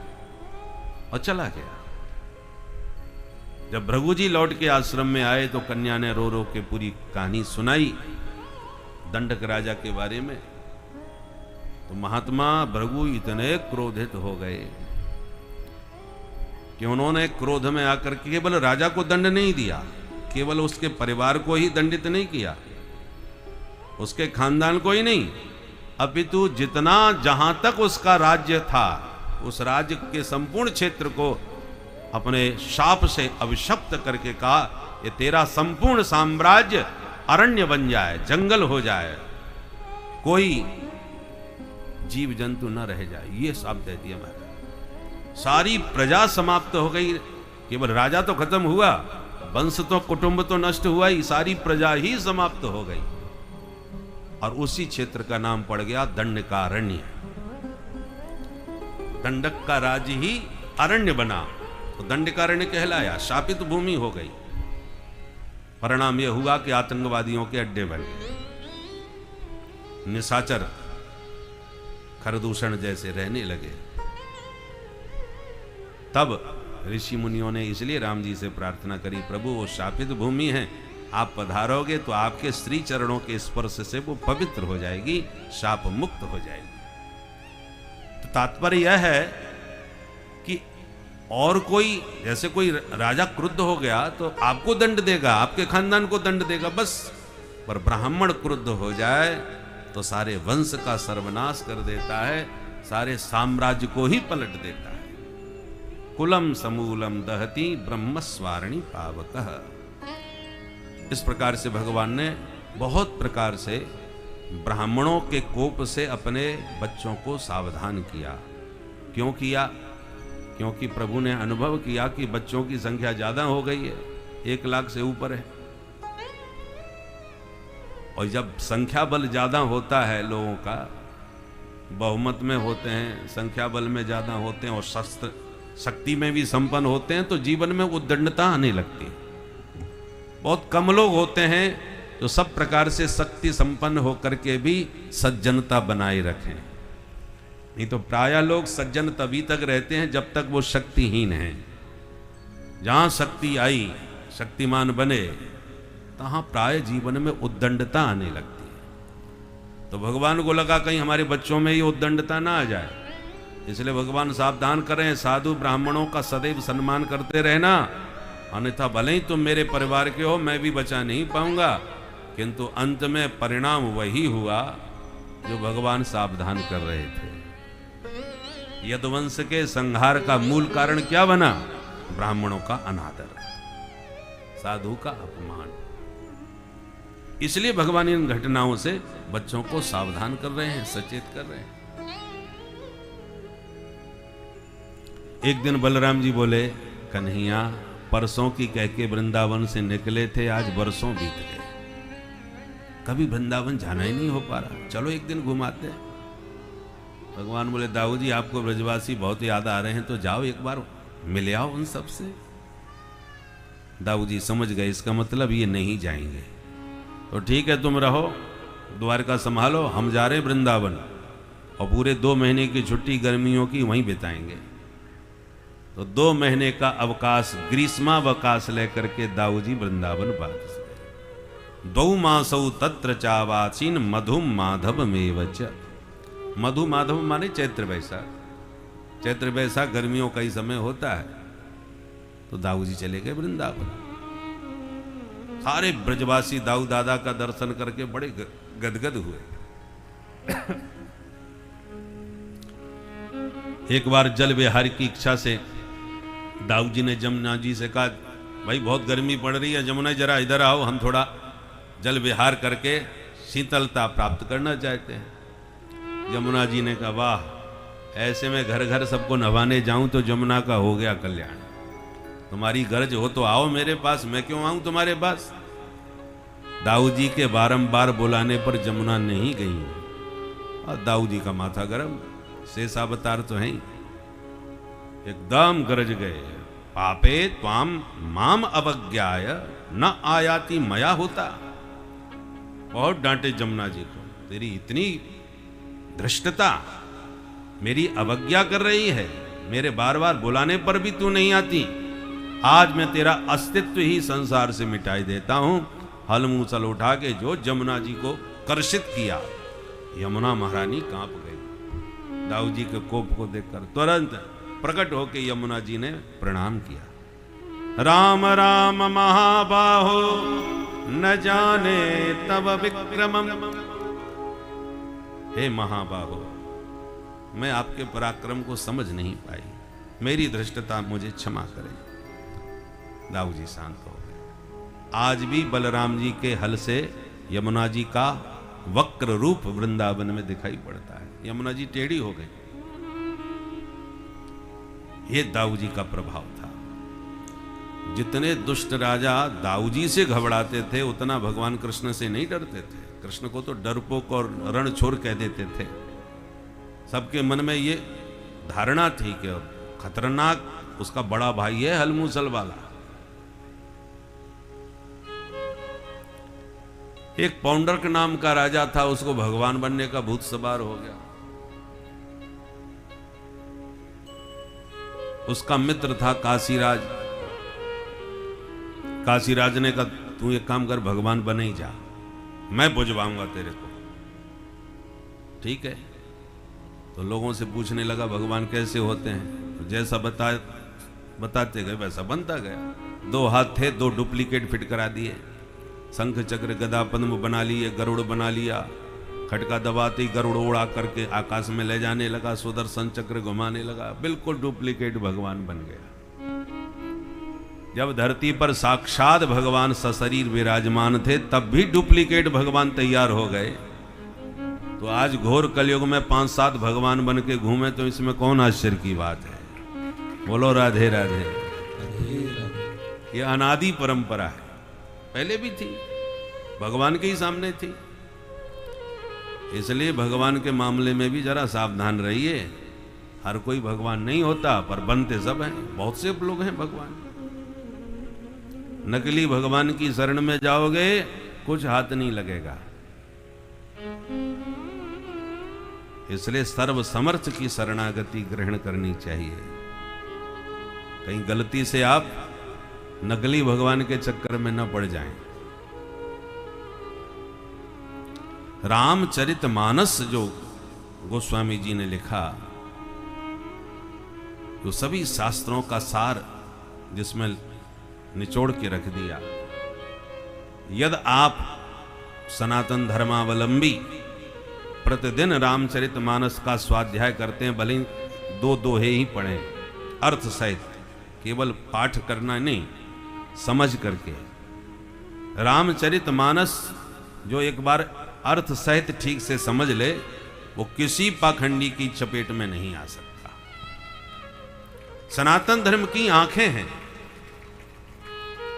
और चला गया। जब भृगु जी लौट के आश्रम में आए तो कन्या ने रो रो के पूरी कहानी सुनाई दंडक राजा के बारे में। तो महात्मा भृगु इतने क्रोधित हो गए कि उन्होंने क्रोध में आकर केवल राजा को दंड नहीं दिया, केवल उसके परिवार को ही दंडित नहीं किया, उसके खानदान को ही नहीं, अपितु जितना जहां तक उसका राज्य था उस राज्य के संपूर्ण क्षेत्र को अपने शाप से अभिशप्त करके कहा, ये तेरा संपूर्ण साम्राज्य अरण्य बन जाए, जंगल हो जाए, कोई जीव जंतु न रह जाए। ये शाप दे दिया मैंने। सारी प्रजा समाप्त हो गई, केवल राजा तो खत्म हुआ, वंश तो कुटुंब तो नष्ट हुआ ही, सारी प्रजा ही समाप्त हो गई। और उसी क्षेत्र का नाम पड़ गया दंडकारण्य। दंडक का राज्य ही अरण्य बना तो दंडकारण्य कहलाया, शापित भूमि हो गई। परिणाम यह हुआ कि आतंकवादियों के अड्डे बन गए, निशाचर खरदूषण जैसे रहने लगे। तब ऋषि मुनियों ने इसलिए राम जी से प्रार्थना करी, प्रभु वो शापित भूमि है, आप पधारोगे तो आपके श्री चरणों के स्पर्श से वो पवित्र हो जाएगी, शाप मुक्त हो जाएगी। तो तात्पर्य यह है कि और कोई, जैसे कोई राजा क्रुद्ध हो गया तो आपको दंड देगा, आपके खानदान को दंड देगा बस, पर ब्राह्मण क्रुद्ध हो जाए तो सारे वंश का सर्वनाश कर देता है, सारे साम्राज्य को ही पलट देता है। कुलम समूलम दहति ब्रह्म स्वारणि पावकः। इस प्रकार से भगवान ने बहुत प्रकार से ब्राह्मणों के कोप से अपने बच्चों को सावधान किया। क्यों किया? क्योंकि प्रभु ने अनुभव किया कि बच्चों की संख्या ज्यादा हो गई है, 1 लाख से ऊपर है। और जब संख्या बल ज्यादा होता है लोगों का, बहुमत में होते हैं, संख्या बल में ज्यादा होते हैं और शस्त्र शक्ति में भी संपन्न होते हैं, तो जीवन में उद्दंडता आने लगती है। बहुत कम लोग होते हैं जो सब प्रकार से शक्ति संपन्न होकर के भी सज्जनता बनाए रखें। नहीं तो प्रायः लोग सज्जन तभी तक रहते हैं जब तक वो शक्तिहीन हैं। जहां शक्ति आई, शक्तिमान बने, तहां प्राय जीवन में उद्दंडता आने लगती है। तो भगवान को लगा कहीं हमारे बच्चों में ये उद्दंडता ना आ जाए, इसलिए भगवान सावधान करें, साधु ब्राह्मणों का सदैव सम्मान करते रहना, अन्यथा भले ही तुम मेरे परिवार के हो, मैं भी बचा नहीं पाऊंगा। किंतु अंत में परिणाम वही हुआ जो भगवान सावधान कर रहे थे। यदुवंश के संहार का मूल कारण क्या बना? ब्राह्मणों का अनादर, साधु का अपमान। इसलिए भगवान इन घटनाओं से बच्चों को सावधान कर रहे हैं, सचेत कर रहे हैं। एक दिन बलराम जी बोले, कन्हैया परसों की कह के वृंदावन से निकले थे, आज बरसों बीत गए, कभी वृंदावन जाना ही नहीं हो पा रहा, चलो एक दिन घुमाते हैं। भगवान बोले, दाऊ जी आपको ब्रजवासी बहुत याद आ रहे हैं, तो जाओ एक बार मिले आओ उन सब से। दाऊ जी समझ गए इसका मतलब ये नहीं जाएंगे। तो ठीक है, तुम रहो, द्वारका संभालो, हम जा रहे हैं वृंदावन, और पूरे 2 महीने की छुट्टी गर्मियों की वहीं बिताएंगे। तो 2 महीने का अवकाश, ग्रीष्मावकाश लेकर के दाऊ जी वृंदावन वापस गए। 2 मासौ तत्र चावासीन मधु माधव मेवच। मधु माधव माने चैत्र वैशाख। चैत्र वैशाख गर्मियों का ही समय होता है। तो दाऊ जी चले गए वृंदावन। सारे ब्रजवासी दाऊ दादा का दर्शन करके बड़े गदगद हुए। एक बार जल विहार की इच्छा से दाऊ जी ने जमुना जी से कहा, भाई बहुत गर्मी पड़ रही है, जमुना जरा इधर आओ, हम थोड़ा जल विहार करके शीतलता प्राप्त करना चाहते हैं। यमुना जी ने कहा, वाह, ऐसे में घर घर सबको नवाने जाऊं तो जमुना का हो गया कल्याण। तुम्हारी गरज हो तो आओ मेरे पास, मैं क्यों आऊं तुम्हारे पास। दाऊ जी के बारंबार बुलाने पर जमुना नहीं गई, और दाऊ जी का माथा गरम, शेषावतार तो है, एकदम गरज गए, पापे त्वाम माम अवज्ञाय न आयाति मया होता। बहुत डांटे जमुना जी को, तेरी इतनी धृष्टता, मेरी अवज्ञा कर रही है, मेरे बार बार बुलाने पर भी तू नहीं आती, आज मैं तेरा अस्तित्व ही संसार से मिटाई देता हूं। हल मूसल उठा के जो जमुना जी को कर्षित किया, यमुना महारानी कांप गई। दाऊ जी के कोप को देखकर तुरंत प्रकट होकर यमुना जी ने प्रणाम किया। राम राम महाबाहो न जाने तब विक्रमम। हे महाबाहो, मैं आपके पराक्रम को समझ नहीं पाई, मेरी धृष्टता मुझे क्षमा करें। दाऊ जी शांत हो गए। आज भी बलराम जी के हल से यमुना जी का वक्र रूप वृंदावन में दिखाई पड़ता है। यमुना जी टेढ़ी हो गई। ये दाऊ जी का प्रभाव था। जितने दुष्ट राजा दाऊ जी से घबराते थे, उतना भगवान कृष्ण से नहीं डरते थे। कृष्ण को तो डरपोक और रणछोर कह देते थे। सबके मन में ये धारणा थी कि खतरनाक उसका बड़ा भाई है हलमूसल वाला। एक पौंडरक नाम का राजा था, उसको भगवान बनने का भूत सवार हो गया। उसका मित्र था काशीराज। काशीराज ने कहा, तू एक काम कर, भगवान बने ही जा, मैं बुझवाऊंगा तेरे को। ठीक है। तो लोगों से पूछने लगा भगवान कैसे होते हैं, तो जैसा बताते गए वैसा बनता गया। 2 हाथ थे, 2 डुप्लीकेट फिट करा दिए, शंख चक्र गदा पद्म बना लिए, गरुड़ बना लिया, खटका दबाते ही गरुड़ उड़ा करके आकाश में ले जाने लगा, सुदर्शन चक्र घुमाने लगा, बिल्कुल डुप्लीकेट भगवान बन गया। जब धरती पर साक्षात भगवान सशरीर विराजमान थे, तब भी डुप्लीकेट भगवान तैयार हो गए। तो आज घोर कलयुग में 5-7 भगवान बन के घूमे, तो इसमें कौन आश्चर्य की बात है। बोलो राधे राधे। ये अनादि परंपरा है, पहले भी थी, भगवान के ही सामने थी। इसलिए भगवान के मामले में भी जरा सावधान रहिए। हर कोई भगवान नहीं होता, पर बनते सब हैं। बहुत से लोग हैं भगवान। नकली भगवान की शरण में जाओगे कुछ हाथ नहीं लगेगा। इसलिए सर्व समर्थ की शरणागति ग्रहण करनी चाहिए। कहीं गलती से आप नकली भगवान के चक्कर में न पड़ जाएं। रामचरितमानस जो गोस्वामी जी ने लिखा, जो सभी शास्त्रों का सार जिसमें निचोड़ के रख दिया। यदि आप सनातन धर्मावलंबी प्रतिदिन रामचरितमानस का स्वाध्याय करते हैं, भले दो दोहे ही पढ़ें अर्थ सहित, केवल पाठ करना नहीं, समझ करके। रामचरितमानस जो एक बार अर्थ सहित ठीक से समझ ले, वो किसी पाखंडी की चपेट में नहीं आ सकता। सनातन धर्म की आंखें हैं,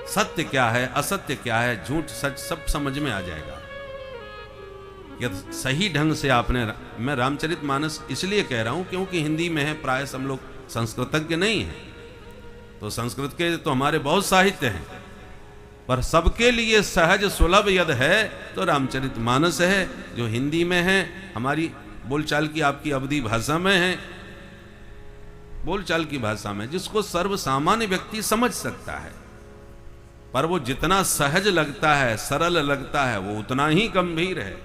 सत्य क्या है, असत्य क्या है, झूठ सच सब समझ में आ जाएगा यदि सही ढंग से आपने। मैं रामचरितमानस इसलिए कह रहा हूं क्योंकि हिंदी में है, प्राय हम लोग संस्कृतज्ञ नहीं हैं, तो संस्कृत के तो हमारे बहुत साहित्य हैं, पर सबके लिए सहज सुलभ यदि है तो रामचरितमानस है, जो हिंदी में है, हमारी बोलचाल की आपकी अवधी भाषा में है, बोलचाल की भाषा में, जिसको सर्व सामान्य व्यक्ति समझ सकता है। पर वो जितना सहज लगता है, सरल लगता है, वो उतना ही गंभीर है।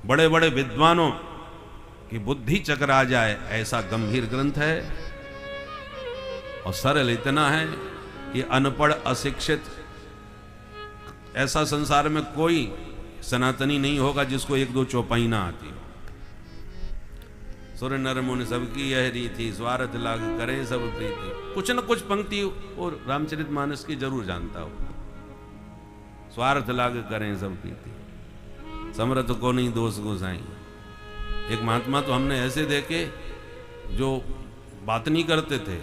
बड़े बड़े विद्वानों की बुद्धि चकरा जाए ऐसा गंभीर ग्रंथ है, और सरल इतना है कि अनपढ़ अशिक्षित ऐसा संसार में कोई सनातनी नहीं होगा जिसको एक दो चौपाई ना आती हो। सुर नर मुनि सबकी यह रीति, स्वार्थ लाग करे सब प्रीति। कुछ न कुछ पंक्ति और रामचरितमानस की जरूर जानता हो। स्वार्थ लाग करें सब प्रीति, समर्थ को नहीं दोष गोसाई। एक महात्मा तो हमने ऐसे देखे जो बात नहीं करते थे,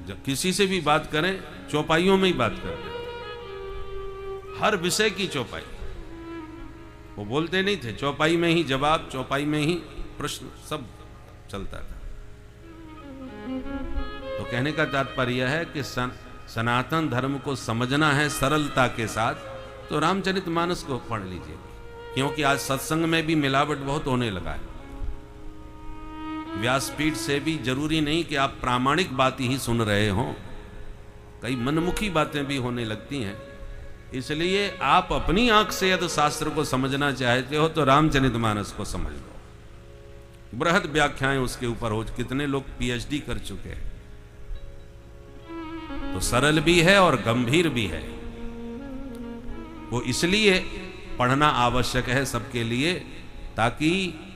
जब किसी से भी बात करें चौपाइयों में ही बात करते थे, हर विषय की चौपाई। वो बोलते नहीं थे, चौपाई में ही जवाब, चौपाई में ही प्रश्न, सब चलता था। तो कहने का तात्पर्य है कि सनातन धर्म को समझना है सरलता के साथ, तो रामचरितमानस को पढ़ लीजिए, क्योंकि आज सत्संग में भी मिलावट बहुत होने लगा है। व्यासपीठ से भी जरूरी नहीं कि आप प्रामाणिक बात ही सुन रहे हो, कई मनमुखी बातें भी होने लगती हैं। इसलिए आप अपनी आंख से यदि शास्त्र को समझना चाहते हो तो रामचरितमानस को समझ लो। बृहद व्याख्याएं उसके ऊपर हो, कितने लोग पीएचडी कर चुके हैं। तो सरल भी है और गंभीर भी है। वो इसलिए पढ़ना आवश्यक है सबके लिए, ताकि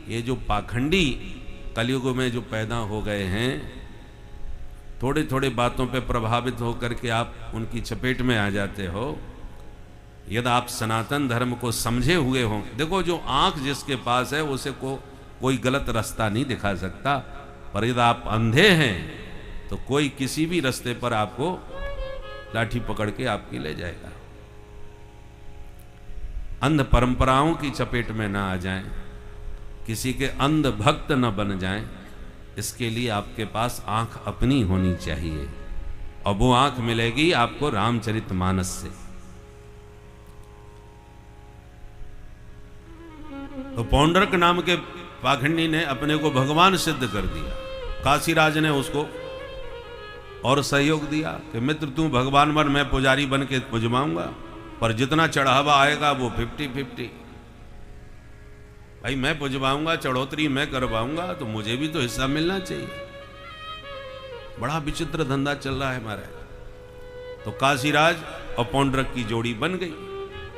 ये जो पाखंडी कलयुग में जो पैदा हो गए हैं, थोड़े थोड़े बातों पे प्रभावित होकर के आप उनकी चपेट में आ जाते हो। यदि आप सनातन धर्म को समझे हुए हो, देखो जो आंख जिसके पास है उसे कोई गलत रास्ता नहीं दिखा सकता, पर यदि आप अंधे हैं तो कोई किसी भी रास्ते पर आपको लाठी पकड़ के आपकी ले जाएगा। अंध परंपराओं की चपेट में ना आ जाएं, किसी के अंध भक्त न बन जाएं, इसके लिए आपके पास आंख अपनी होनी चाहिए, और वो आंख मिलेगी आपको रामचरितमानस से। तो पौंड्रक नाम के पाखंडी ने अपने को भगवान सिद्ध कर दिया। काशीराज ने उसको और सहयोग दिया कि मित्र तू भगवान बन, मैं पुजारी बन के पुजवाऊंगा, पर जितना चढ़ावा आएगा वो 50-50। भाई मैं पुजवाऊंगा, चढ़ोतरी मैं करवाऊंगा, तो मुझे भी तो हिस्सा मिलना चाहिए। बड़ा विचित्र धंधा चल रहा है हमारा। तो काशीराज और पौंड्रक की जोड़ी बन गई।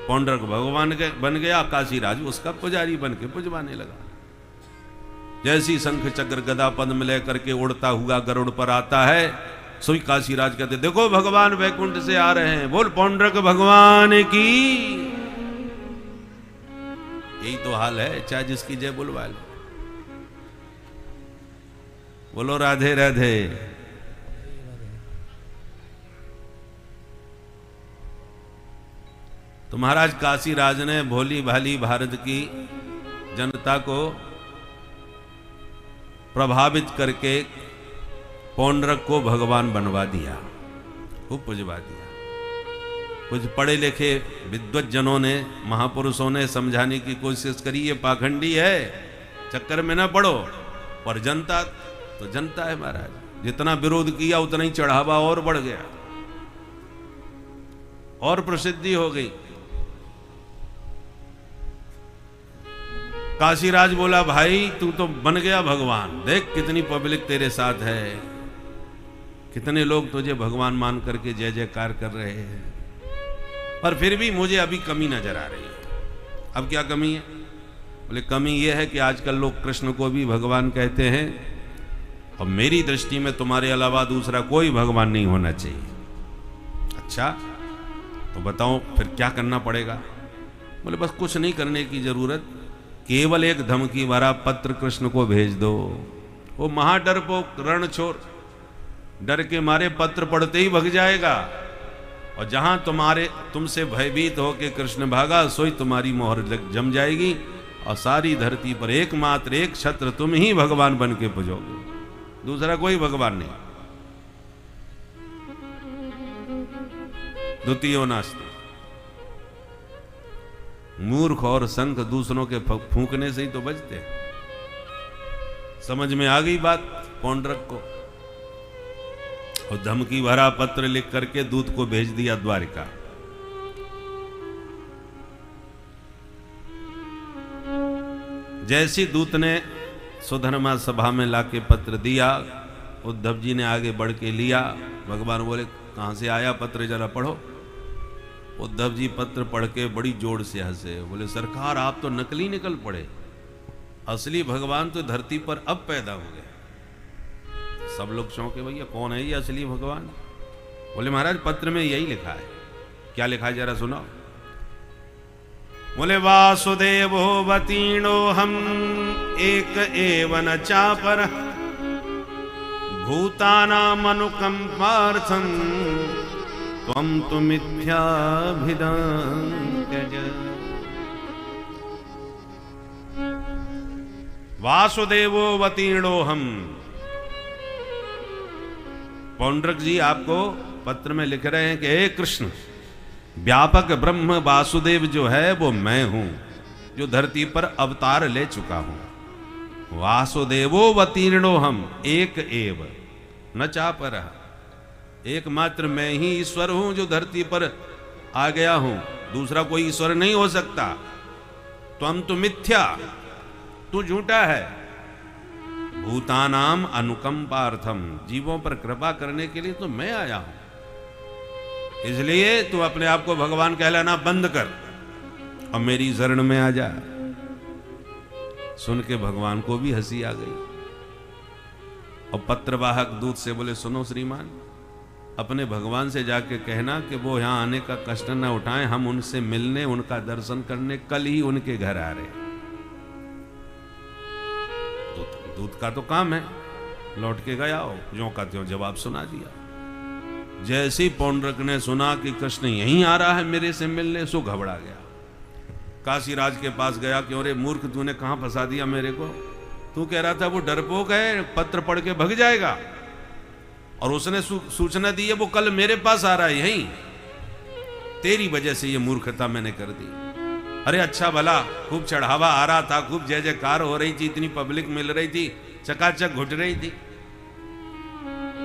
पौंड्रक भगवान बन गया, काशीराज उसका पुजारी बन के पुजवाने लगा। जैसी शंख चक्र गदा पद्म लेकर के उड़ता हुआ गरुड़ पर आता है, सोई काशीराज कहते देखो भगवान वैकुंठ से आ रहे हैं, बोल पौंड्रक भगवान की। यही तो हाल है, चाहे जिसकी जय बुलवा लो। बोलो राधे राधे। तो महाराज काशीराज ने भोली भाली भारत की जनता को प्रभावित करके पौंड्रक को भगवान बनवा दिया। खूब पुजवा दिया। कुछ पढ़े लिखे विद्वज्जनों ने, महापुरुषों ने समझाने की कोशिश करी, ये पाखंडी है, चक्कर में ना पड़ो। पर जनता तो जनता है महाराज, जितना विरोध किया उतना ही चढ़ावा और बढ़ गया और प्रसिद्धि हो गई। काशीराज बोला, भाई तू तो बन गया भगवान, देख कितनी पब्लिक तेरे साथ है, कितने लोग तुझे भगवान मान करके जय जयकार कर रहे हैं, पर फिर भी मुझे अभी कमी नजर आ रही है। अब क्या कमी है? बोले कमी यह है कि आजकल लोग कृष्ण को भी भगवान कहते हैं, और मेरी दृष्टि में तुम्हारे अलावा दूसरा कोई भगवान नहीं होना चाहिए। अच्छा तो बताओ फिर क्या करना पड़ेगा? बोले बस कुछ नहीं करने की जरूरत, केवल एक धमकी भरा पत्र कृष्ण को भेज दो। वो महाडरपोक रणछोर डर के मारे पत्र पढ़ते ही भग जाएगा, और जहां तुमसे भयभीत होके कृष्ण भागा, सोई तुम्हारी मोहर जम जाएगी, और सारी धरती पर एकमात्र एक छत्र तुम ही भगवान बन के पूजोगे, दूसरा कोई भगवान नहीं। द्वितीयो नास्ति। मूर्ख और संख दूसरों के फूंकने से ही तो बचते हैं। समझ में आ गई बात पौंड्रक को, और धमकी भरा पत्र लिख करके दूत को भेज दिया द्वारिका। जैसी दूत ने सुधर्मा सभा में लाके पत्र दिया, उद्धव जी ने आगे बढ़ के लिया। भगवान बोले कहां से आया पत्र, जरा पढ़ो। उद्धव जी पत्र पढ़ के बड़ी जोर से हंसे, बोले सरकार आप तो नकली निकल पड़े, असली भगवान तो धरती पर अब पैदा हो गए। सब लोग चौंके, भैया कौन है ये असली भगवान? बोले महाराज पत्र में यही लिखा है। क्या लिखा है जरा सुनाओ। बोले वासुदेवो वतीर्णो हम एक एव न चापर, भूतानाम अनुकंपार्थं त्वं तु मिथ्याभिधां त्यज। वासुदेवो वतीर्णो हम। पौंड्रक जी आपको पत्र में लिख रहे हैं कि हे कृष्ण, व्यापक ब्रह्म वासुदेव जो है वो मैं हूं, जो धरती पर अवतार ले चुका हूं। वासुदेवो वतीर्णो हम एक एव न चापर। एकमात्र मैं ही ईश्वर हूं जो धरती पर आ गया हूं, दूसरा कोई ईश्वर नहीं हो सकता। त्वं तु मिथ्या, तू झूठा है। भूतानाम अनुकंपार्थम, जीवों पर कृपा करने के लिए तो मैं आया हूं, इसलिए तू अपने आप को भगवान कहलाना बंद कर और मेरी शरण में आ जा। सुन के भगवान को भी हंसी आ गई, और पत्रवाहक दूत से बोले सुनो श्रीमान, अपने भगवान से जाके कहना कि वो यहां आने का कष्ट न उठाएं, हम उनसे मिलने, उनका दर्शन करने कल ही उनके घर आ रहे। दूत का तो काम है, लौट के गया हो, ज्यों का त्यों जवाब सुना दिया। जैसे पौंड्रक ने सुना कि कृष्ण यहीं आ रहा है मेरे से मिलने, सो घबरा गया। काशीराज के पास गया कि अरे मूर्ख, तूने कहां फंसा दिया मेरे को? तू कह रहा था वो डरपोक है, पत्र पढ़ के भग जाएगा, और उसने सूचना दी है वो कल मेरे पास आ रहा है यहीं, तेरी वजह से ये मूर्खता मैंने कर दी। अरे अच्छा भला खूब चढ़ावा आ रहा था, खूब जय जयकार हो रही थी, इतनी पब्लिक मिल रही थी, चकाचक घुट रही थी,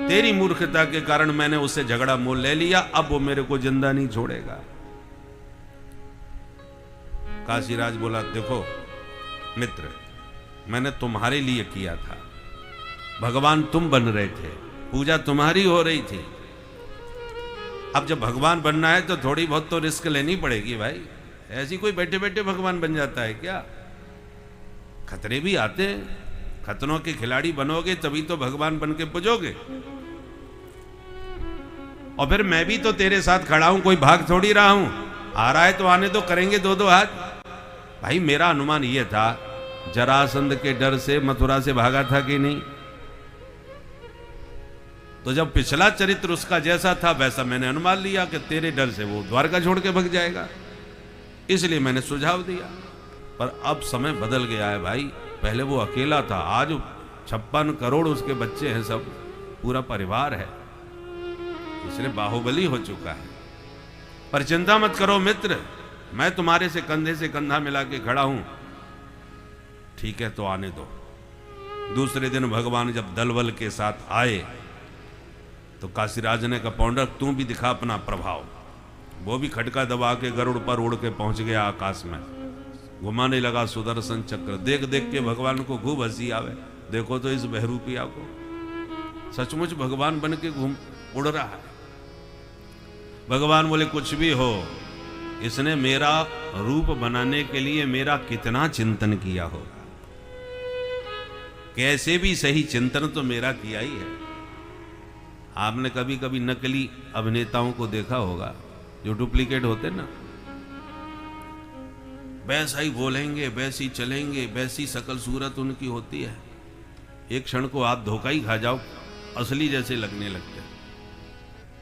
तेरी मूर्खता के कारण मैंने उससे झगड़ा मोल ले लिया, अब वो मेरे को जिंदा नहीं छोड़ेगा। काशीराज बोला देखो मित्र, मैंने तुम्हारे लिए किया था, भगवान तुम बन रहे थे, पूजा तुम्हारी हो रही थी, अब जब भगवान बनना है तो थोड़ी बहुत तो रिस्क लेनी पड़ेगी भाई। ऐसी कोई बैठे बैठे भगवान बन जाता है क्या? खतरे भी आते हैं, खतरों के खिलाड़ी बनोगे तभी तो भगवान बन के पूजोगे। और फिर मैं भी तो तेरे साथ खड़ा हूं, कोई भाग थोड़ी रहा हूं, आ रहा है तो आने तो करेंगे दो दो हाथ। भाई मेरा अनुमान यह था, जरासंध के डर से मथुरा से भागा था कि नहीं, तो जब पिछला चरित्र उसका जैसा था वैसा मैंने अनुमान लिया कि तेरे डर से वो द्वारका छोड़ के भग जाएगा, इसलिए मैंने सुझाव दिया। पर अब समय बदल गया है भाई, पहले वो अकेला था, आज 56 करोड़ उसके बच्चे हैं, सब पूरा परिवार है। इसलिए बाहुबली हो चुका है। पर चिंता मत करो मित्र, मैं तुम्हारे से कंधे से कंधा मिला के खड़ा हूं। ठीक है तो आने दो। दूसरे दिन भगवान जब दलबल के साथ आए तो काशीराज ने कहा पौंड्रक तू भी दिखा अपना प्रभाव। वो भी खटका दबा के गरुड़ पर उड़ के पहुंच गया आकाश में, घुमाने लगा सुदर्शन चक्र। देख देख के भगवान को खूब हंसी आवे, देखो तो इस बहरूपिया को, सचमुच भगवान बन के घूम उड़ रहा है। भगवान बोले कुछ भी हो, इसने मेरा रूप बनाने के लिए मेरा कितना चिंतन किया होगा, कैसे भी सही चिंतन तो मेरा किया ही है। आपने कभी कभी नकली अभिनेताओं को देखा होगा जो डुप्लीकेट होते ना, वैसा ही बोलेंगे, वैसी चलेंगे, वैसी शकल सूरत उनकी होती है, एक क्षण को आप धोखा ही खा जाओ, असली जैसे लगने लगते हैं।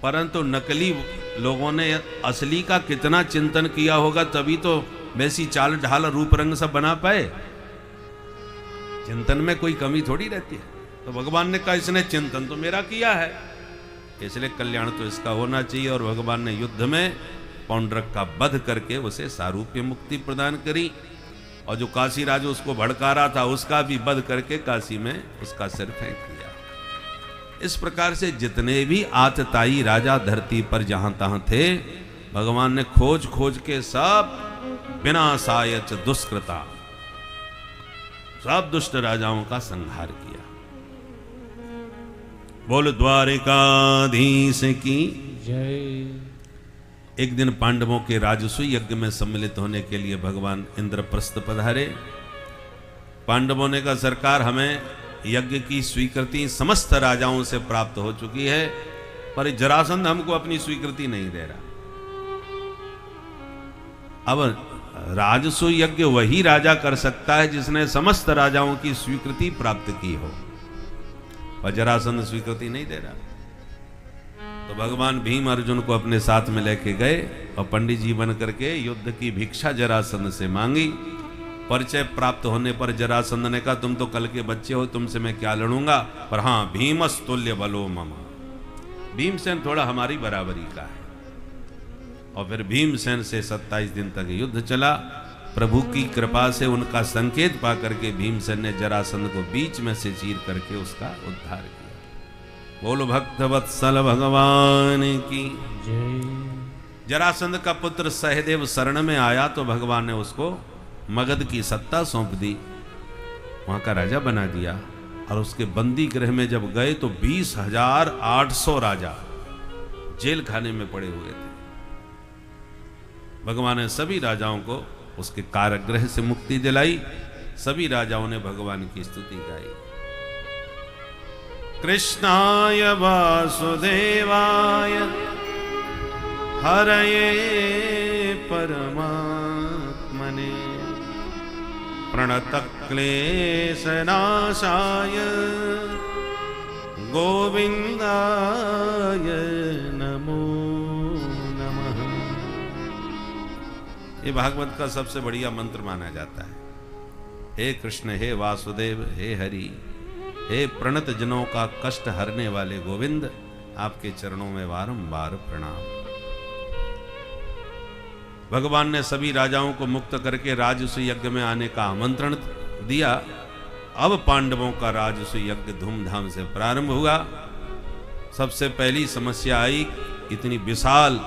परंतु नकली लोगों ने असली का कितना चिंतन किया होगा, तभी तो वैसी चाल ढाल रूप रंग सब बना पाए। चिंतन में कोई कमी थोड़ी रहती है। तो भगवान ने कहा इसने चिंतन तो मेरा किया है, इसलिए कल्याण तो इसका होना चाहिए। और भगवान ने युद्ध में पौंड्रक का वध करके उसे सारूप्य मुक्ति प्रदान करी, और जो काशी राजा उसको भड़का रहा था उसका भी वध करके काशी में उसका सिर फेंक दिया। इस प्रकार से जितने भी आतताई राजा धरती पर जहां तहां थे, भगवान ने खोज खोज के सब विनाशाय च दुष्कृता, सब दुष्ट राजाओं का संहार किया। बोल द्वारिकाधीश की जय। एक दिन पांडवों के राजस्व यज्ञ में सम्मिलित होने के लिए भगवान इंद्रप्रस्थ पधारे। पांडवों ने कहा सरकार हमें यज्ञ की स्वीकृति समस्त राजाओं से प्राप्त हो चुकी है, पर जरासंध हमको अपनी स्वीकृति नहीं दे रहा। अब राजस्व यज्ञ वही राजा कर सकता है जिसने समस्त राजाओं की स्वीकृति प्राप्त की हो, पर जरासंध स्वीकृति नहीं दे रहा। तो भगवान भीम अर्जुन को अपने साथ में लेके गए और पंडित जी बन करके युद्ध की भिक्षा जरासंध से मांगी। परिचय प्राप्त होने पर जरासंध ने कहा तुम तो कल के बच्चे हो, तुमसे मैं क्या लड़ूंगा, पर हाँ भीमस्तुल्य बलो मम, भीमसेन थोड़ा हमारी बराबरी का है। और फिर भीमसेन से 27 दिन तक युद्ध चला। प्रभु की कृपा से उनका संकेत पा करके भीमसेन ने जरासंध को बीच में से चीर करके उसका उद्धार किया। बोलो भक्त वत्सल भगवान की जय। जरासंध का पुत्र सहदेव शरण में आया तो भगवान ने उसको मगध की सत्ता सौंप दी, वहां का राजा बना दिया। और उसके बंदी गृह में जब गए तो 20,800 राजा जेल खाने में पड़े हुए थे। भगवान ने सभी राजाओं को उसके कारागृह से मुक्ति दिलाई। सभी राजाओं ने भगवान की स्तुति गाई। कृष्णाय वासुदेवाय हरये परमात्मने प्रणतक्लेशनाशाय गोविंदाय नमो नमः। ये भागवत का सबसे बढ़िया मंत्र माना जाता है। हे कृष्ण, हे वासुदेव, हे हरि, हे प्रणत जनों का कष्ट हरने वाले गोविंद, आपके चरणों में बारंबार प्रणाम। भगवान ने सभी राजाओं को मुक्त करके राजस्व यज्ञ में आने का आमंत्रण दिया। अब पांडवों का राजस्व यज्ञ धूमधाम से प्रारंभ हुआ। सबसे पहली समस्या आई, इतनी विशाल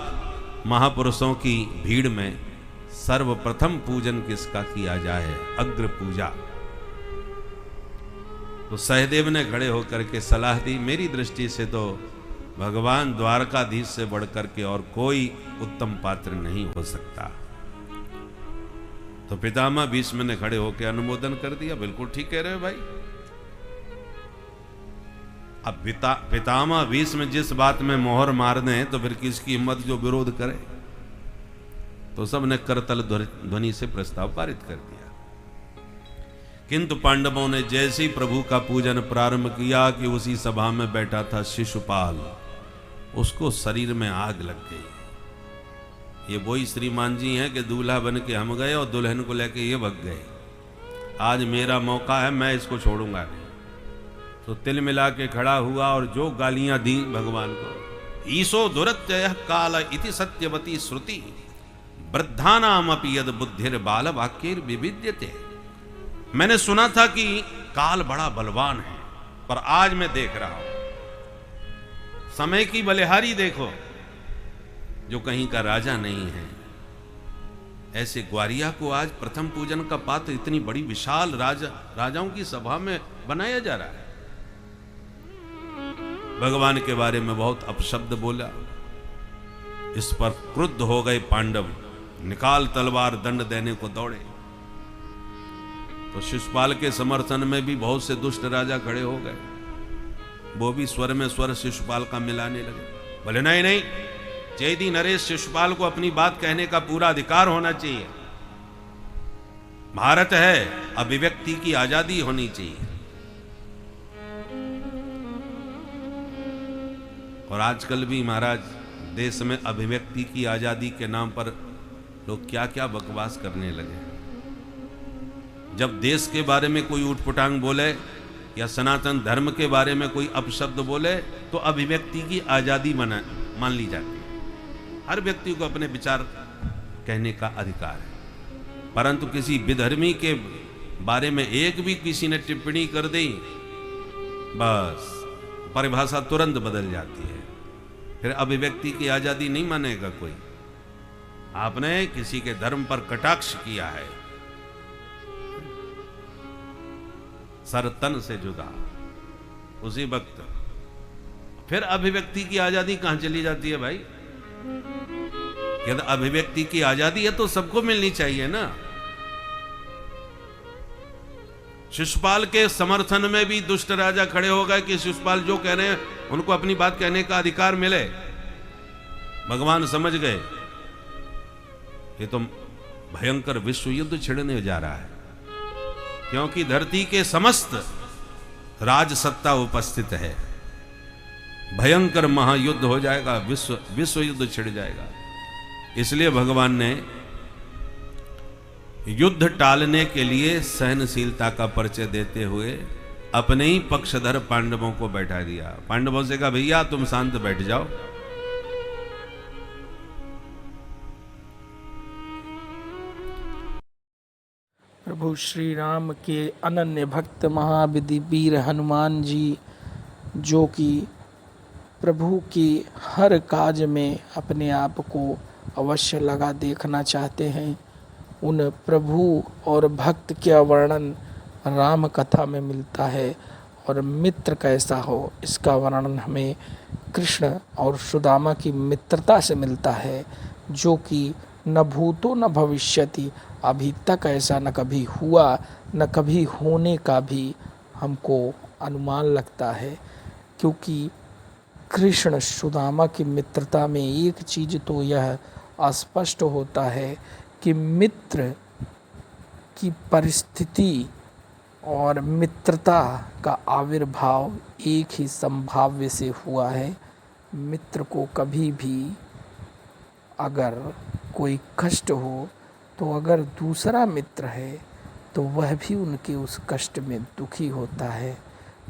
महापुरुषों की भीड़ में सर्वप्रथम पूजन किसका किया जाए, अग्र पूजा। तो सहदेव ने खड़े होकर के सलाह दी, मेरी दृष्टि से तो भगवान द्वारकाधीश से बढ़कर के और कोई उत्तम पात्र नहीं हो सकता। तो पितामह भीष्म ने खड़े होकर अनुमोदन कर दिया, बिल्कुल ठीक कह रहे हो भाई। अब पितामह भीष्म जिस बात में मोहर मार दें तो फिर किसकी हिम्मत जो विरोध करे। तो सबने करतल ध्वनि से प्रस्ताव पारित कर दिया। किंतु पांडवों ने जैसे ही प्रभु का पूजन प्रारंभ किया कि उसी सभा में बैठा था शिशुपाल, उसको शरीर में आग लग गई। ये वही श्रीमान जी हैं कि दूल्हा बन के हम गए और दुल्हन को लेके ये भग गए। आज मेरा मौका है, मैं इसको छोड़ूंगा नहीं। तो तिल मिला के खड़ा हुआ और जो गालियां दी भगवान को, ईशो दुरत्यय काल इति सत्यवती श्रुति वृद्धानामपि यद बुद्धिर बाल वाक्यर विविद्यते। मैंने सुना था कि काल बड़ा बलवान है, पर आज मैं देख रहा हूं समय की बलिहारी देखो, जो कहीं का राजा नहीं है। ऐसे ग्वारिया को आज प्रथम पूजन का पात्र इतनी बड़ी विशाल राजाओं की सभा में बनाया जा रहा है। भगवान के बारे में बहुत अपशब्द बोला, इस पर क्रुद्ध हो गए पांडव, निकाल तलवार, दंड देने को दौड़े। तो शिशुपाल के समर्थन में भी बहुत से दुष्ट राजा खड़े हो गए, वो भी स्वर में स्वर शिशुपाल का मिलाने लगे। बोले नहीं नहीं, चेदी नरेश, शिशुपाल को अपनी बात कहने का पूरा अधिकार होना चाहिए। भारत है, अभिव्यक्ति की आजादी होनी चाहिए। और आजकल भी महाराज देश में अभिव्यक्ति की आजादी के नाम पर लोग क्या क्या बकवास करने लगे। जब देश के बारे में कोई उठपुटांग बोले या सनातन धर्म के बारे में कोई अपशब्द बोले तो अभिव्यक्ति की आजादी मान ली जाती है। हर व्यक्ति को अपने विचार कहने का अधिकार है, परंतु किसी विधर्मी के बारे में एक भी किसी ने टिप्पणी कर दी, बस परिभाषा तुरंत बदल जाती है। फिर अभिव्यक्ति की आजादी नहीं मानेगा कोई। आपने किसी के धर्म पर कटाक्ष किया है, सर तन से जुदा, उसी वक्त फिर अभिव्यक्ति की आजादी कहां चली जाती है भाई? यदि अभिव्यक्ति की आजादी है तो सबको मिलनी चाहिए ना। शिशुपाल के समर्थन में भी दुष्ट राजा खड़े हो गए कि शिशुपाल जो कह रहे हैं उनको अपनी बात कहने का अधिकार मिले। भगवान समझ गए ये तो भयंकर विश्व युद्ध छिड़ने जा रहा है, क्योंकि धरती के समस्त राज सत्ता उपस्थित है। भयंकर महायुद्ध हो जाएगा, विश्व युद्ध छिड़ जाएगा। इसलिए भगवान ने युद्ध टालने के लिए सहनशीलता का परिचय देते हुए अपने ही पक्षधर पांडवों को बैठा दिया। पांडवों से कहा भैया तुम शांत बैठ जाओ। प्रभु श्री राम के अनन्य भक्त महाविधि वीर हनुमान जी, जो कि प्रभु की हर काज में अपने आप को अवश्य लगा देखना चाहते हैं, उन प्रभु और भक्त का वर्णन राम कथा में मिलता है। और मित्र कैसा हो, इसका वर्णन हमें कृष्ण और सुदामा की मित्रता से मिलता है, जो कि न भूतो न भविष्यति, अभी तक ऐसा न कभी हुआ न कभी होने का भी हमको अनुमान लगता है। क्योंकि कृष्ण सुदामा की मित्रता में एक चीज़ तो यह स्पष्ट होता है कि मित्र की परिस्थिति और मित्रता का आविर्भाव एक ही संभाव्य से हुआ है। मित्र को कभी भी अगर कोई कष्ट हो तो अगर दूसरा मित्र है तो वह भी उनके उस कष्ट में दुखी होता है।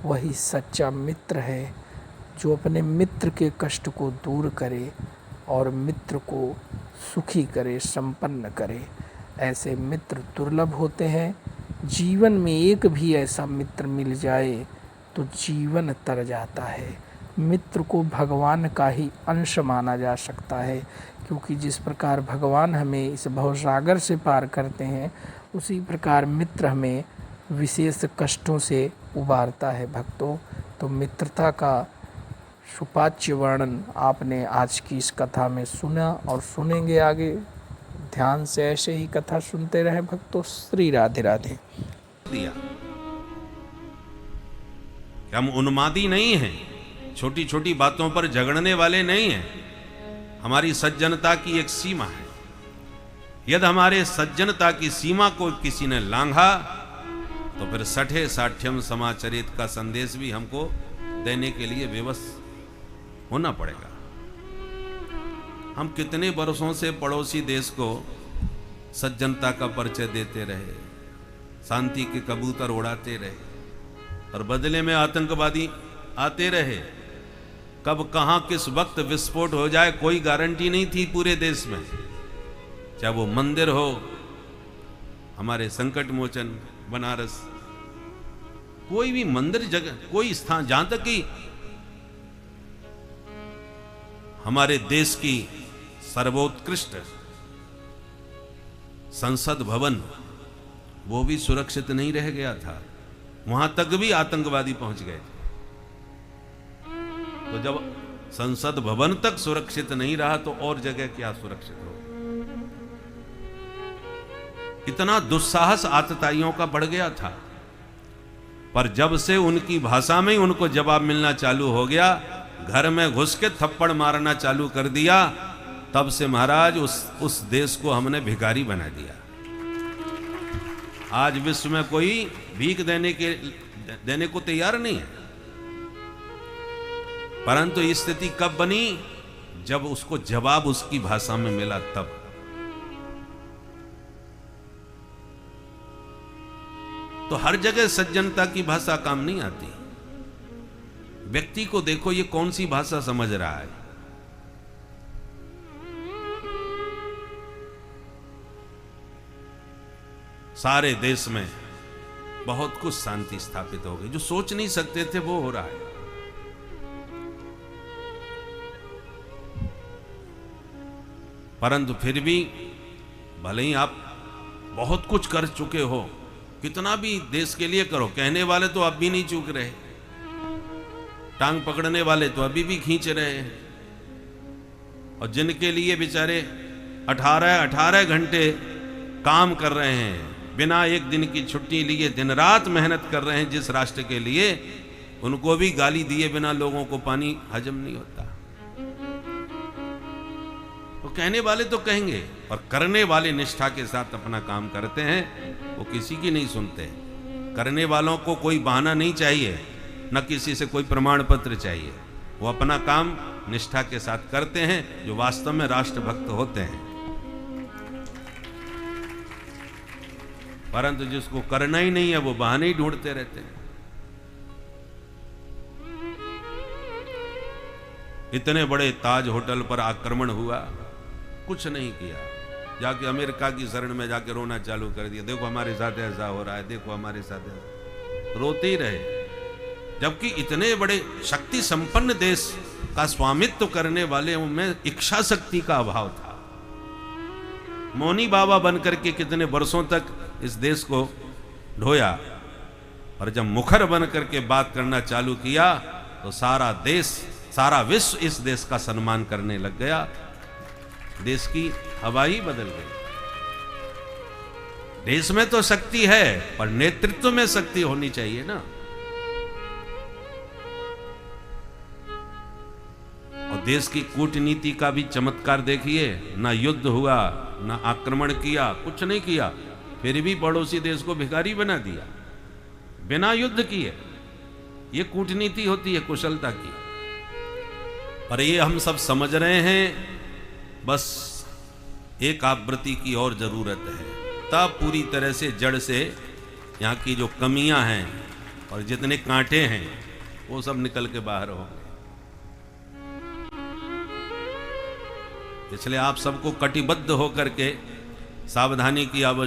वही सच्चा मित्र है जो अपने मित्र के कष्ट को दूर करे और मित्र को सुखी करे, संपन्न करे। ऐसे मित्र दुर्लभ होते हैं। जीवन में एक भी ऐसा मित्र मिल जाए तो जीवन तर जाता है। मित्र को भगवान का ही अंश माना जा सकता है, क्योंकि जिस प्रकार भगवान हमें इस भवसागर से पार करते हैं, उसी प्रकार मित्र हमें विशेष कष्टों से उबारता है। भक्तों, तो मित्रता का सुपाच्य वर्णन आपने आज की इस कथा में सुना और सुनेंगे आगे। ध्यान से ऐसे ही कथा सुनते रहे भक्तों। श्री राधे राधे। दिया हम उन्मादी नहीं हैं, छोटी छोटी बातों पर झगड़ने वाले नहीं हैं। हमारी सज्जनता की एक सीमा है। यदि हमारे सज्जनता की सीमा को किसी ने लांघा तो फिर सठे साठ्यम समाचरित का संदेश भी हमको देने के लिए विवश होना पड़ेगा। हम कितने वर्षों से पड़ोसी देश को सज्जनता का परिचय देते रहे, शांति के कबूतर उड़ाते रहे, और बदले में आतंकवादी आते रहे। कब कहां किस वक्त विस्फोट हो जाए कोई गारंटी नहीं थी पूरे देश में। चाहे वो मंदिर हो, हमारे संकट मोचन बनारस, कोई भी मंदिर जगह, कोई स्थान, जहां तक कि हमारे देश की सर्वोत्कृष्ट संसद भवन, वो भी सुरक्षित नहीं रह गया था। वहां तक भी आतंकवादी पहुंच गए थे। तो जब संसद भवन तक सुरक्षित नहीं रहा तो और जगह क्या सुरक्षित हो। इतना दुस्साहस आतताइयों का बढ़ गया था। पर जब से उनकी भाषा में ही उनको जवाब मिलना चालू हो गया, घर में घुस के थप्पड़ मारना चालू कर दिया, तब से महाराज उस देश को हमने भिखारी बना दिया। आज विश्व में कोई भीख देने को तैयार नहीं है। परंतु स्थिति कब बनी? जब उसको जवाब उसकी भाषा में मिला तब। तो हर जगह सज्जनता की भाषा काम नहीं आती। व्यक्ति को देखो, ये कौन सी भाषा समझ रहा है। सारे देश में बहुत कुछ शांति स्थापित हो गई। जो सोच नहीं सकते थे वो हो रहा है। परंतु फिर भी भले ही आप बहुत कुछ कर चुके हो, कितना भी देश के लिए करो, कहने वाले तो अब भी नहीं चूक रहे, टांग पकड़ने वाले तो अभी भी खींच रहे हैं। और जिनके लिए बेचारे 18 घंटे काम कर रहे हैं, बिना एक दिन की छुट्टी लिए दिन रात मेहनत कर रहे हैं जिस राष्ट्र के लिए, उनको भी गाली दिए बिना लोगों को पानी हजम नहीं होता। तो कहने वाले तो कहेंगे, और करने वाले निष्ठा के साथ अपना काम करते हैं, वो किसी की नहीं सुनते। करने वालों को कोई बहाना नहीं चाहिए, न किसी से कोई प्रमाण पत्र चाहिए। वो अपना काम निष्ठा के साथ करते हैं, जो वास्तव में राष्ट्रभक्त होते हैं। परंतु जिसको करना ही नहीं है वो बहाने ही ढूंढते रहते हैं। इतने बड़े ताज होटल पर आक्रमण हुआ, कुछ नहीं किया, जाके अमेरिका की शरण में जाके रोना चालू कर दिया, देखो हमारे साथ ऐसा हो रहा है, देखो हमारे साथ ऐसा। रोते ही रहे। जबकि इतने बड़े शक्ति संपन्न देश का स्वामित्व करने वाले में इच्छा शक्ति का अभाव था। मौनी बाबा बनकर के कितने वर्षों तक इस देश को ढोया, और जब मुखर बनकर के बात करना चालू किया तो सारा देश, सारा विश्व इस देश का सम्मान करने लग गया। देश की हवा ही बदल गई। देश में तो शक्ति है, पर नेतृत्व में शक्ति होनी चाहिए ना। और देश की कूटनीति का भी चमत्कार देखिए, ना युद्ध हुआ, ना आक्रमण किया, कुछ नहीं किया, फिर भी पड़ोसी देश को भिखारी बना दिया बिना युद्ध किए। ये कूटनीति होती है कुशलता की। पर ये हम सब समझ रहे हैं, बस एक आवृत्ति की और जरूरत है, तब पूरी तरह से जड़ से यहाँ की जो कमियां हैं और जितने कांटे हैं वो सब निकल के बाहर होंगे। इसलिए आप सबको कटिबद्ध होकर के सावधानी की आवश्यकता